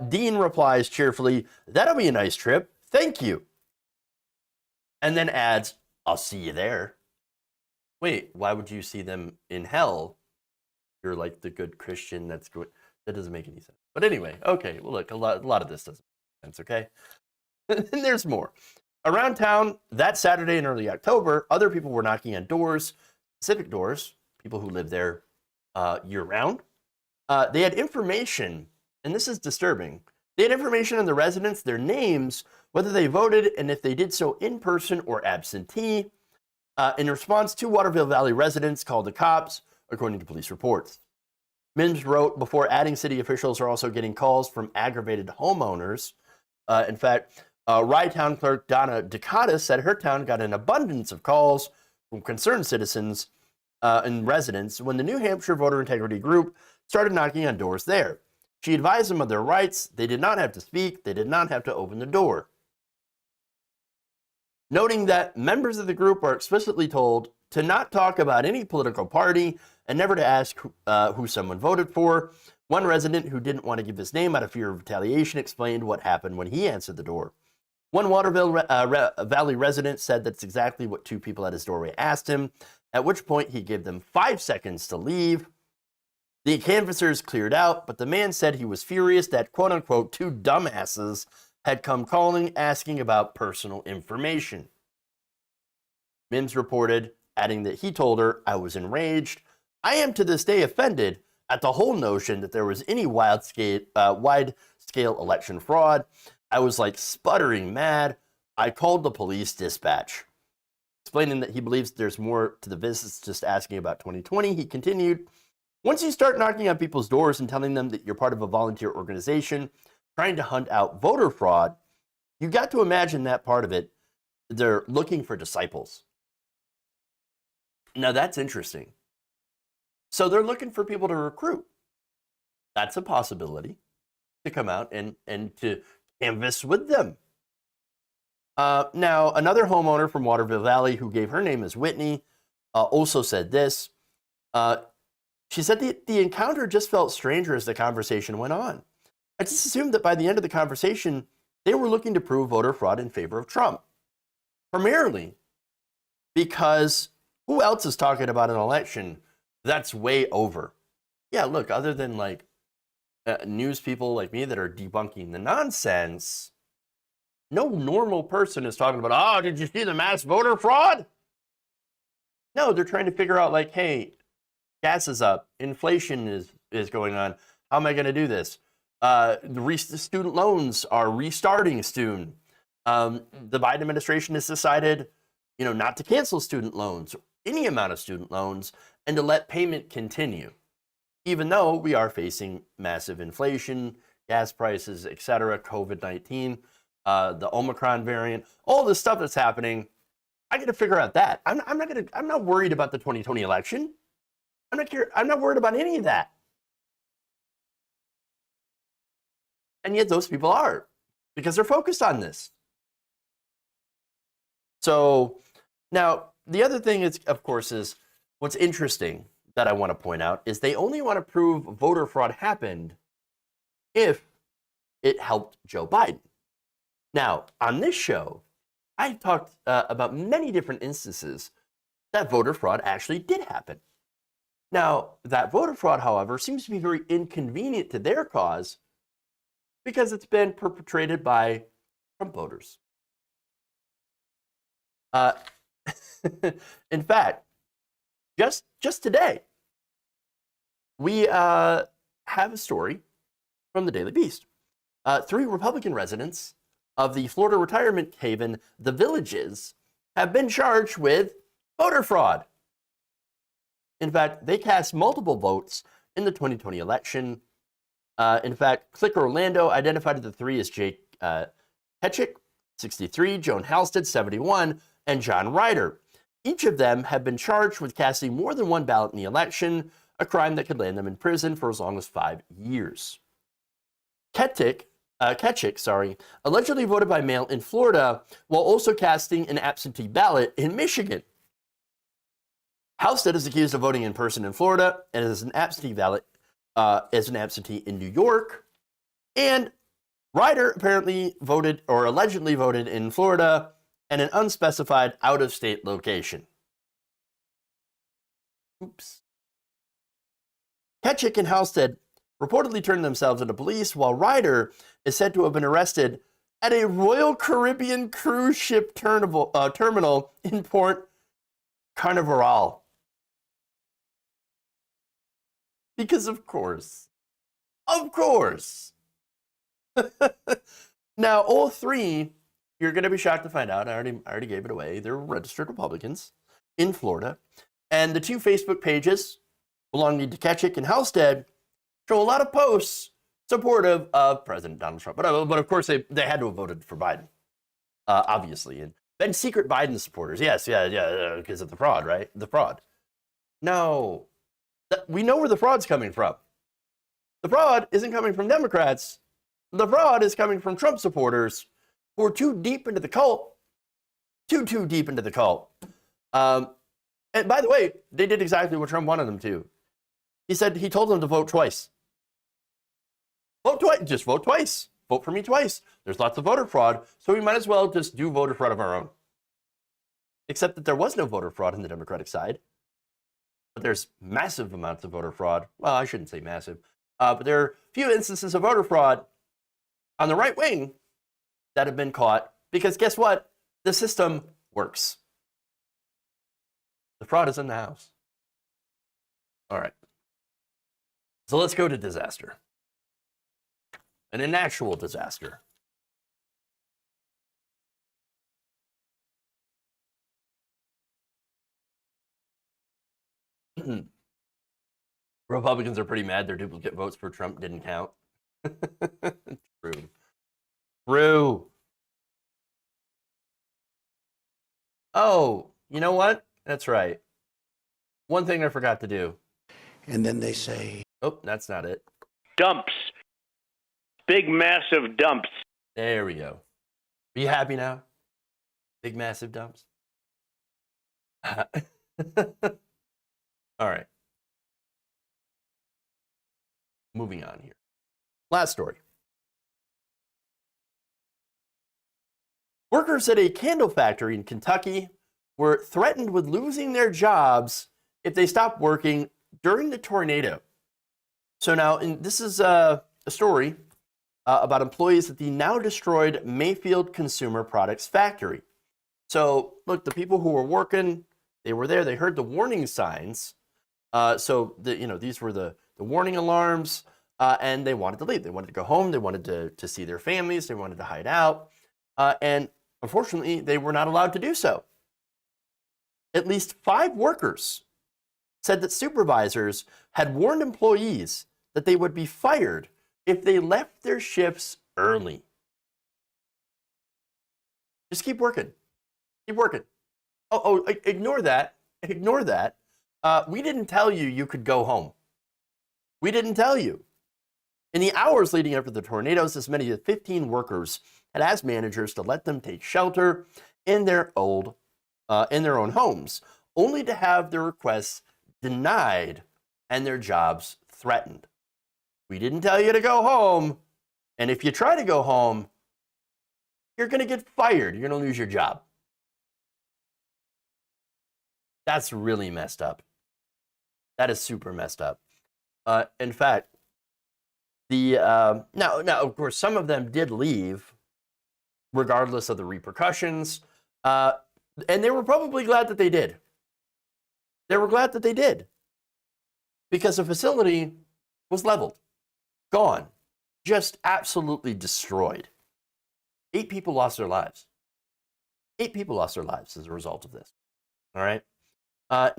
Dean replies cheerfully, that'll be a nice trip. Thank you. And then adds, I'll see you there. Wait, why would you see them in hell? You're like the good Christian that's good. That doesn't make any sense. But anyway, okay, well, look, a lot of this doesn't make sense, okay? And there's more. Around town that Saturday in early October, other people were knocking on doors, specific doors, people who live there year-round. They had information, and this is disturbing. They had information on the residents, their names, whether they voted, and if they did so in person or absentee. In response, 2 Waterville Valley residents called the cops, according to police reports. Mims wrote, before adding, city officials are also getting calls from aggravated homeowners. In fact, Rye Town Clerk Donna Dakota said her town got an abundance of calls from concerned citizens and residents when the New Hampshire Voter Integrity Group started knocking on doors there. She advised them of their rights. They did not have to speak. They did not have to open the door. Noting that members of the group are explicitly told to not talk about any political party and never to ask who someone voted for. One resident who didn't want to give his name out of fear of retaliation explained what happened when he answered the door. One Waterville Valley resident said that's exactly what 2 people at his doorway asked him, at which point he gave them 5 seconds to leave. The canvassers cleared out, but the man said he was furious that, quote-unquote, 2 dumbasses had come calling, asking about personal information. Mims reported, adding that he told her, I was enraged. I am to this day offended at the whole notion that there was any wide-scale election fraud. I was like sputtering mad. I called the police dispatch. Explaining that he believes there's more to the visits just asking about 2020, he continued, once you start knocking on people's doors and telling them that you're part of a volunteer organization trying to hunt out voter fraud, you got to imagine that part of it. They're looking for disciples. Now that's interesting. So they're looking for people to recruit. That's a possibility, to come out and to canvass with them. Now, another homeowner from Waterville Valley who gave her name as Whitney also said this. She said the encounter just felt stranger as the conversation went on. I just assumed that by the end of the conversation, they were looking to prove voter fraud in favor of Trump. Primarily because who else is talking about an election that's way over? Yeah, look, other than like news people like me that are debunking the nonsense, no normal person is talking about, oh, did you see the mass voter fraud? No, they're trying to figure out like, hey, gas is up, inflation is going on. How am I going to do this? The student loans are restarting soon. The Biden administration has decided, not to cancel student loans, any amount of student loans, and to let payment continue, even though we are facing massive inflation, gas prices, etc., COVID-19, the Omicron variant, all this stuff that's happening. I got to figure out that. I'm not worried about the 2020 election. I'm not worried about any of that. And yet those people are, because they're focused on this. So now the other thing is, of course, is what's interesting that I want to point out is they only want to prove voter fraud happened if it helped Joe Biden. Now, on this show, I talked about many different instances that voter fraud actually did happen. Now, that voter fraud, however, seems to be very inconvenient to their cause because it's been perpetrated by Trump voters. In fact, just today, we have a story from the Daily Beast. 3 Republican residents of the Florida retirement haven, The Villages, have been charged with voter fraud. In fact, they cast multiple votes in the 2020 election. In fact, Click Orlando identified the 3 as Jake Ketchick, 63, Joan Halstead, 71, and John Ryder. Each of them have been charged with casting more than one ballot in the election, a crime that could land them in prison for as long as 5 years. Ketchick, allegedly voted by mail in Florida while also casting an absentee ballot in Michigan. Halstead is accused of voting in person in Florida and as an absentee ballot as an absentee in New York. And Ryder apparently voted or allegedly voted in Florida and an unspecified out-of-state location. Oops. Ketchick and Halstead reportedly turned themselves into police, while Ryder is said to have been arrested at a Royal Caribbean cruise ship terminal in Port Canaveral. Because of course. Now, all 3, you're going to be shocked to find out, I already gave it away, they're registered Republicans in Florida. And the 2 Facebook pages belonging to Ketchick and Halstead show a lot of posts supportive of President Donald Trump. But of course, they had to have voted for Biden, obviously. And then secret Biden supporters. Yes, yeah, because of the fraud, right? The fraud. No, we know where the fraud's coming from. The fraud isn't coming from Democrats. The fraud is coming from Trump supporters who are too deep into the cult. Too deep into the cult. And by the way, they did exactly what Trump wanted them to. He told them to vote twice. Vote twice. Just vote twice. Vote for me twice. There's lots of voter fraud, so we might as well just do voter fraud of our own. Except that there was no voter fraud on the Democratic side. But there's massive amounts of voter fraud. Well, I shouldn't say massive. But there are few instances of voter fraud on the right wing that have been caught. Because guess what? The system works. The fraud is in the house. All right. So let's go to disaster. And an actual disaster. Republicans are pretty mad their duplicate votes for Trump didn't count. True. Oh, you know what? That's right. One thing I forgot to do. And then they say, oh, that's not it. Dumps. Big, massive dumps. There we go. Are you happy now? Big, massive dumps? All right. moving on here. Last story. Workers at a candle factory in Kentucky were threatened with losing their jobs if they stopped working during the tornado. So now, this is a story about employees at the now destroyed Mayfield Consumer Products factory. So look, the people who were working, they were there, they heard the warning signs. These were the warning alarms, and they wanted to leave. They wanted to go home, they wanted to see their families, they wanted to hide out, and unfortunately, they were not allowed to do so. At least 5 workers said that supervisors had warned employees that they would be fired if they left their shifts early. Just keep working. Keep working. Ignore that. Ignore that. We didn't tell you you could go home. We didn't tell you. In the hours leading up to the tornadoes, as many as 15 workers had asked managers to let them take shelter in their own homes, only to have their requests denied and their jobs threatened. We didn't tell you to go home, and if you try to go home, you're going to get fired. You're going to lose your job. That's really messed up. That is super messed up. In fact, now, of course, some of them did leave, regardless of the repercussions, and they were probably glad that they did. They were glad that they did, because the facility was leveled, gone, just absolutely destroyed. 8 people lost their lives. 8 people lost their lives as a result of this. All right.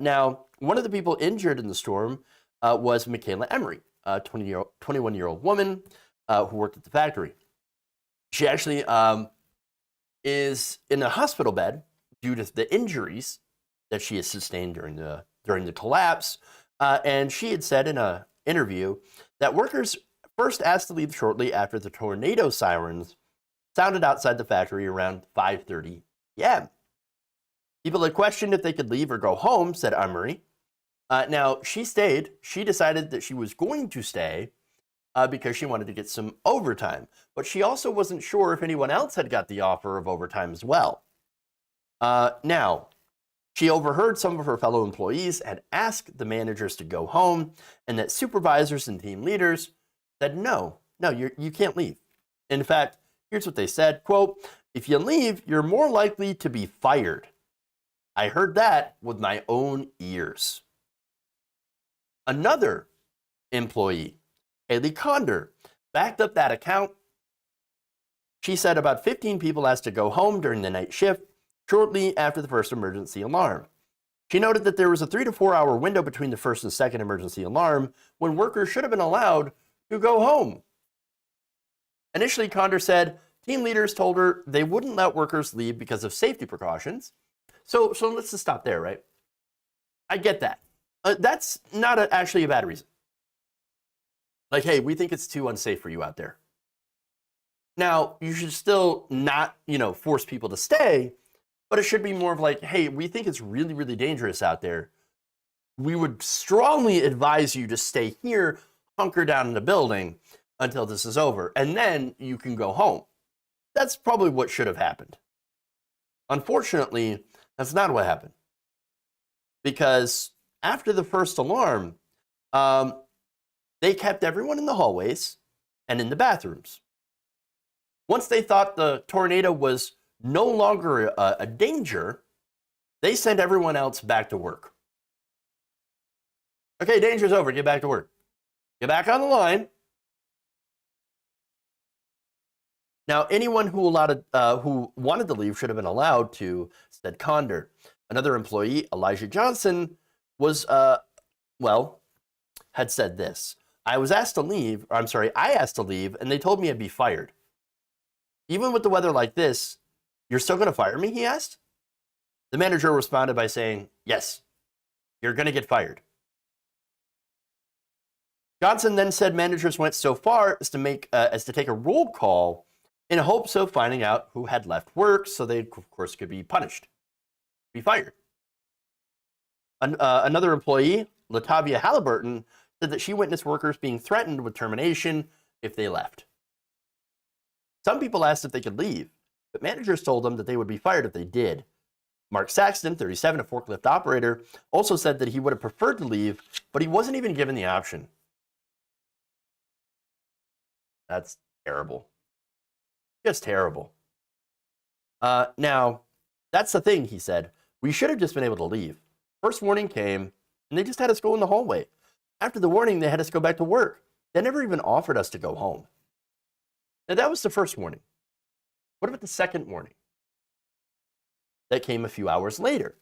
Now, one of the people injured in the storm was Michaela Emery, a 21-year-old woman who worked at the factory. She actually is in a hospital bed due to the injuries that she has sustained during the collapse. And she had said in an interview that workers first asked to leave shortly after the tornado sirens sounded outside the factory around 5:30 p.m. People had questioned if they could leave or go home, said Emery. Now, she stayed. She decided that she was going to stay because she wanted to get some overtime. But she also wasn't sure if anyone else had got the offer of overtime as well. Now, she overheard some of her fellow employees had asked the managers to go home, and that supervisors and team leaders said, no, you can't leave. In fact, here's what they said, quote, "If you leave, you're more likely to be fired. I heard that with my own ears." Another employee, Haley Condor, backed up that account. She said about 15 people asked to go home during the night shift shortly after the first emergency alarm. She noted that there was a 3 to 4 hour window between the first and second emergency alarm when workers should have been allowed to go home. Initially, Condor said team leaders told her they wouldn't let workers leave because of safety precautions. So let's just stop there, right? I get that. That's not actually a bad reason. Like, hey, we think it's too unsafe for you out there. Now, you should still not, force people to stay, but it should be more of like, hey, we think it's really, really dangerous out there. We would strongly advise you to stay here, hunker down in the building until this is over, and then you can go home. That's probably what should have happened. Unfortunately, that's not what happened. Because after the first alarm, they kept everyone in the hallways and in the bathrooms. Once they thought the tornado was no longer a danger, they sent everyone else back to work. Okay, danger's over. Get back to work. Get back on the line. Now, anyone who wanted to leave should have been allowed to, said Condor. Another employee, Elijah Johnson, had said this. I asked to leave, and they told me I'd be fired. Even with the weather like this, you're still going to fire me, he asked. The manager responded by saying, yes, you're going to get fired. Johnson then said managers went so far as to take a roll call in hopes of finding out who had left work so they, of course, could be punished, be fired. Another employee, Latavia Halliburton, said that she witnessed workers being threatened with termination if they left. Some people asked if they could leave, but managers told them that they would be fired if they did. Mark Saxton, 37, a forklift operator, also said that he would have preferred to leave, but he wasn't even given the option. That's terrible. Just terrible. Now, that's the thing, he said. We should have just been able to leave. First warning came, and they just had us go in the hallway. After the warning, they had us go back to work. They never even offered us to go home. Now, that was the first warning. What about the second warning? That came a few hours later.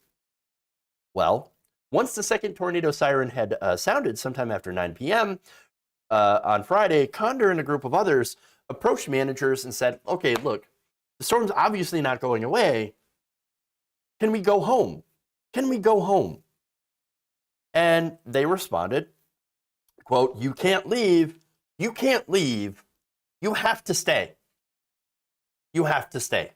Well, once the second tornado siren had sounded sometime after 9 p.m. On Friday, Condor and a group of others approached managers and said, okay, look, the storm's obviously not going away. Can we go home? Can we go home? And they responded, quote, you can't leave. You can't leave. You have to stay. You have to stay.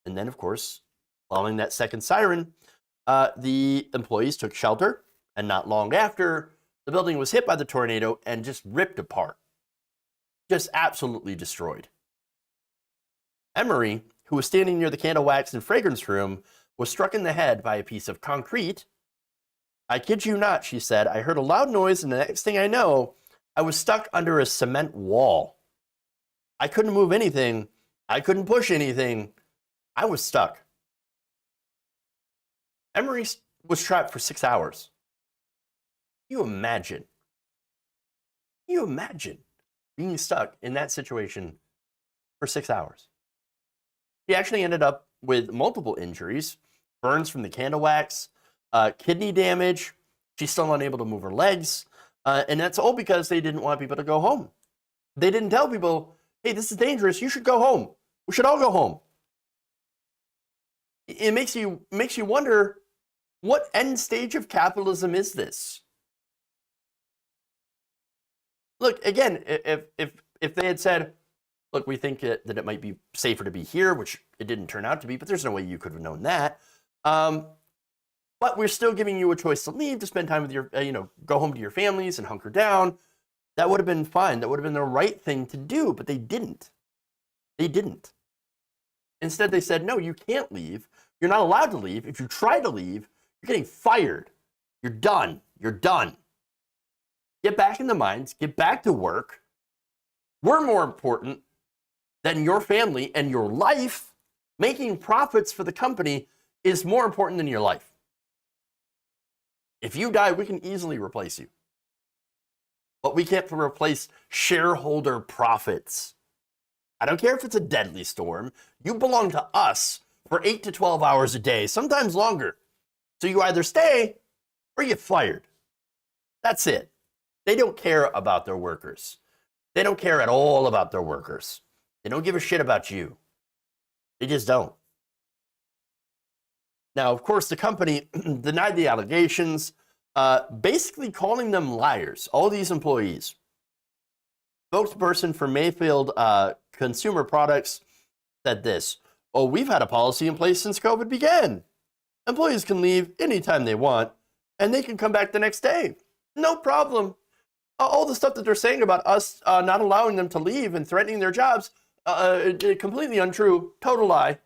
And then, of course, following that second siren, the employees took shelter, and not long after, the building was hit by the tornado and just ripped apart. Just absolutely destroyed. Emery, who was standing near the candle wax and fragrance room, was struck in the head by a piece of concrete. I kid you not, she said, I heard a loud noise, and the next thing I know, I was stuck under a cement wall. I couldn't move anything. I couldn't push anything. I was stuck. Emery was trapped for 6 hours. Can you imagine? Can you imagine being stuck in that situation for 6 hours? He actually ended up with multiple injuries, burns from the candle wax, kidney damage. She's still unable to move her legs. And that's all because they didn't want people to go home. They didn't tell people, hey, this is dangerous. You should go home. We should all go home. It makes you wonder, what end stage of capitalism is this? Look, again, if they had said, look, we think that it might be safer to be here, which it didn't turn out to be, but there's no way you could have known that. But we're still giving you a choice to leave, to spend time with your, go home to your families and hunker down. That would have been fine. That would have been the right thing to do, but they didn't. They didn't. Instead, they said, no, you can't leave. You're not allowed to leave. If you try to leave, you're getting fired. You're done. You're done. Get back in the mines. Get back to work. We're more important than your family and your life. Making profits for the company is more important than your life. If you die, we can easily replace you. But we can't replace shareholder profits. I don't care if it's a deadly storm. You belong to us for 8 to 12 hours a day, sometimes longer. So you either stay or you get fired. That's it. They don't care about their workers. They don't care at all about their workers. They don't give a shit about you. They just don't. Now, of course, the company denied the allegations, basically calling them liars, all these employees. Spokesperson for Mayfield Consumer Products said this, oh, we've had a policy in place since COVID began. Employees can leave anytime they want, and they can come back the next day. No problem. All the stuff that they're saying about us not allowing them to leave and threatening their jobs, completely untrue, total lie.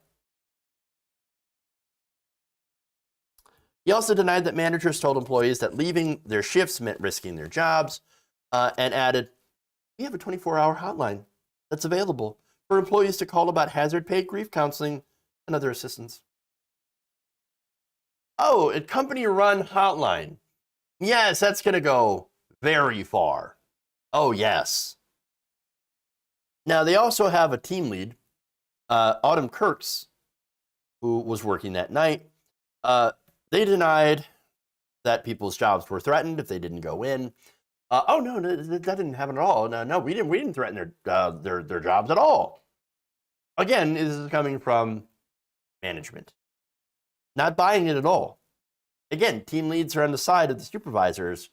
He also denied that managers told employees that leaving their shifts meant risking their jobs, and added, we have a 24-hour hotline that's available for employees to call about hazard pay, grief counseling, and other assistance. Oh, a company-run hotline. Yes, that's going to go very far. Oh, yes. Now, they also have a team lead, Autumn Kirks, who was working that night. They denied that people's jobs were threatened if they didn't go in. Oh, no, that didn't happen at all. No, we didn't threaten their jobs at all. Again, this is coming from management. Not buying it at all. Again, team leads are on the side of the supervisors.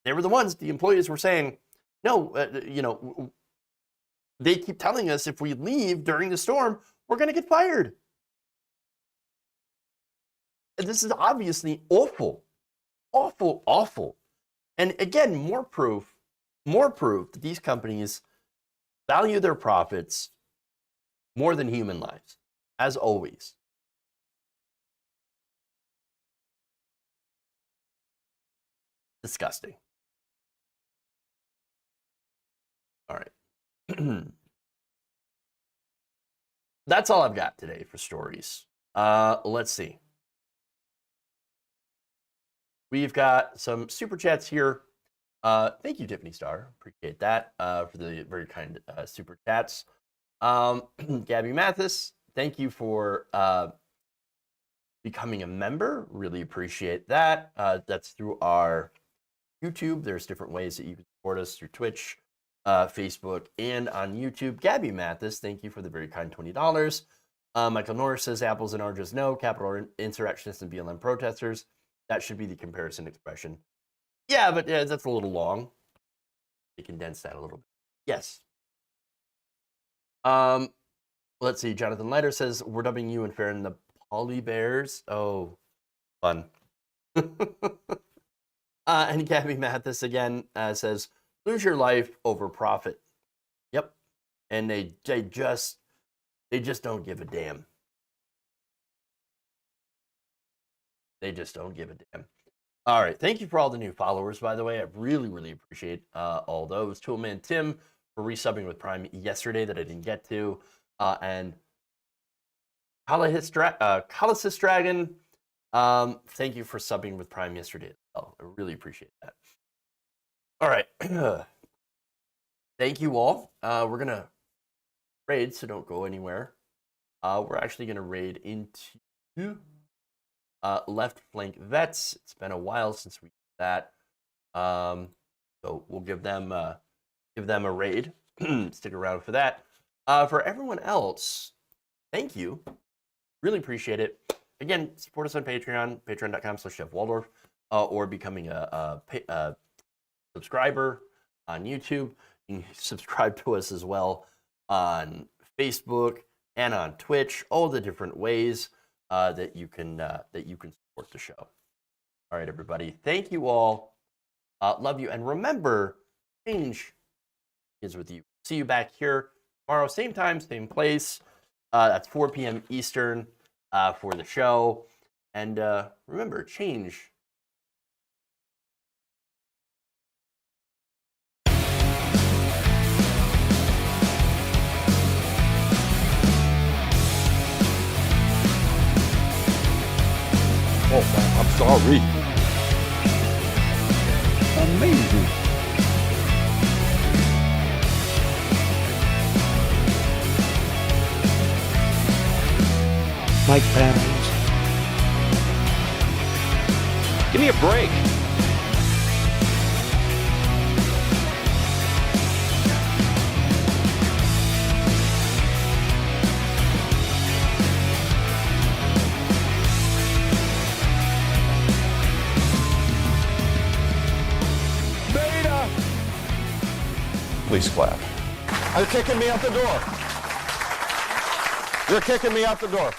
They were the ones, the employees were saying, no, they keep telling us if we leave during the storm, we're going to get fired. This is obviously awful. awful, awful. And again, more proof that these companies value their profits more than human lives, as always. Disgusting. All right. That's all I've got today for stories. Let's see. We've got some super chats here. Thank you, Tiffany Starr. Appreciate that for the very kind super chats. Gabby Mathis, thank you for becoming a member. Really appreciate that. That's through our YouTube. There's different ways that you can support us through Twitch, Facebook, and on YouTube. Gabby Mathis, thank you for the very kind $20. Michael Norris says apples and oranges no, capital insurrectionists and BLM protesters. That should be the comparison expression. Yeah, but that's a little long. They condense that a little bit. Yes. Let's see. Jonathan Leiter says, we're dubbing you and Farron the Poly Bears. Oh, fun. And Gabby Mathis again says, lose your life over profit. Yep. And they just don't give a damn. They just don't give a damn. All right. Thank you for all the new followers, by the way. I really, really appreciate all those. Toolman Tim for resubbing with Prime yesterday that I didn't get to. And Colossus Dragon, thank you for subbing with Prime yesterday as well. I really appreciate that. All right. Thank you all. We're going to raid, so don't go anywhere. We're actually going to raid into Left Flank Vets. It's been a while since we did that. So we'll give them a raid. Stick around for that. For everyone else, thank you. Really appreciate it. Again, support us on Patreon, patreon.com/JeffWaldorf, or becoming a subscriber on YouTube. You can subscribe to us as well on Facebook and on Twitch. All the different ways that you can support the show. All right, everybody. Thank you all. Love you, and remember, change is with you. See you back here tomorrow, same time, same place. That's 4 p.m. Eastern for the show. And remember, change. Oh, I'm sorry. Amazing. Mike Pence. Give me a break. Beta! Please clap. You're kicking me out the door. You're kicking me out the door.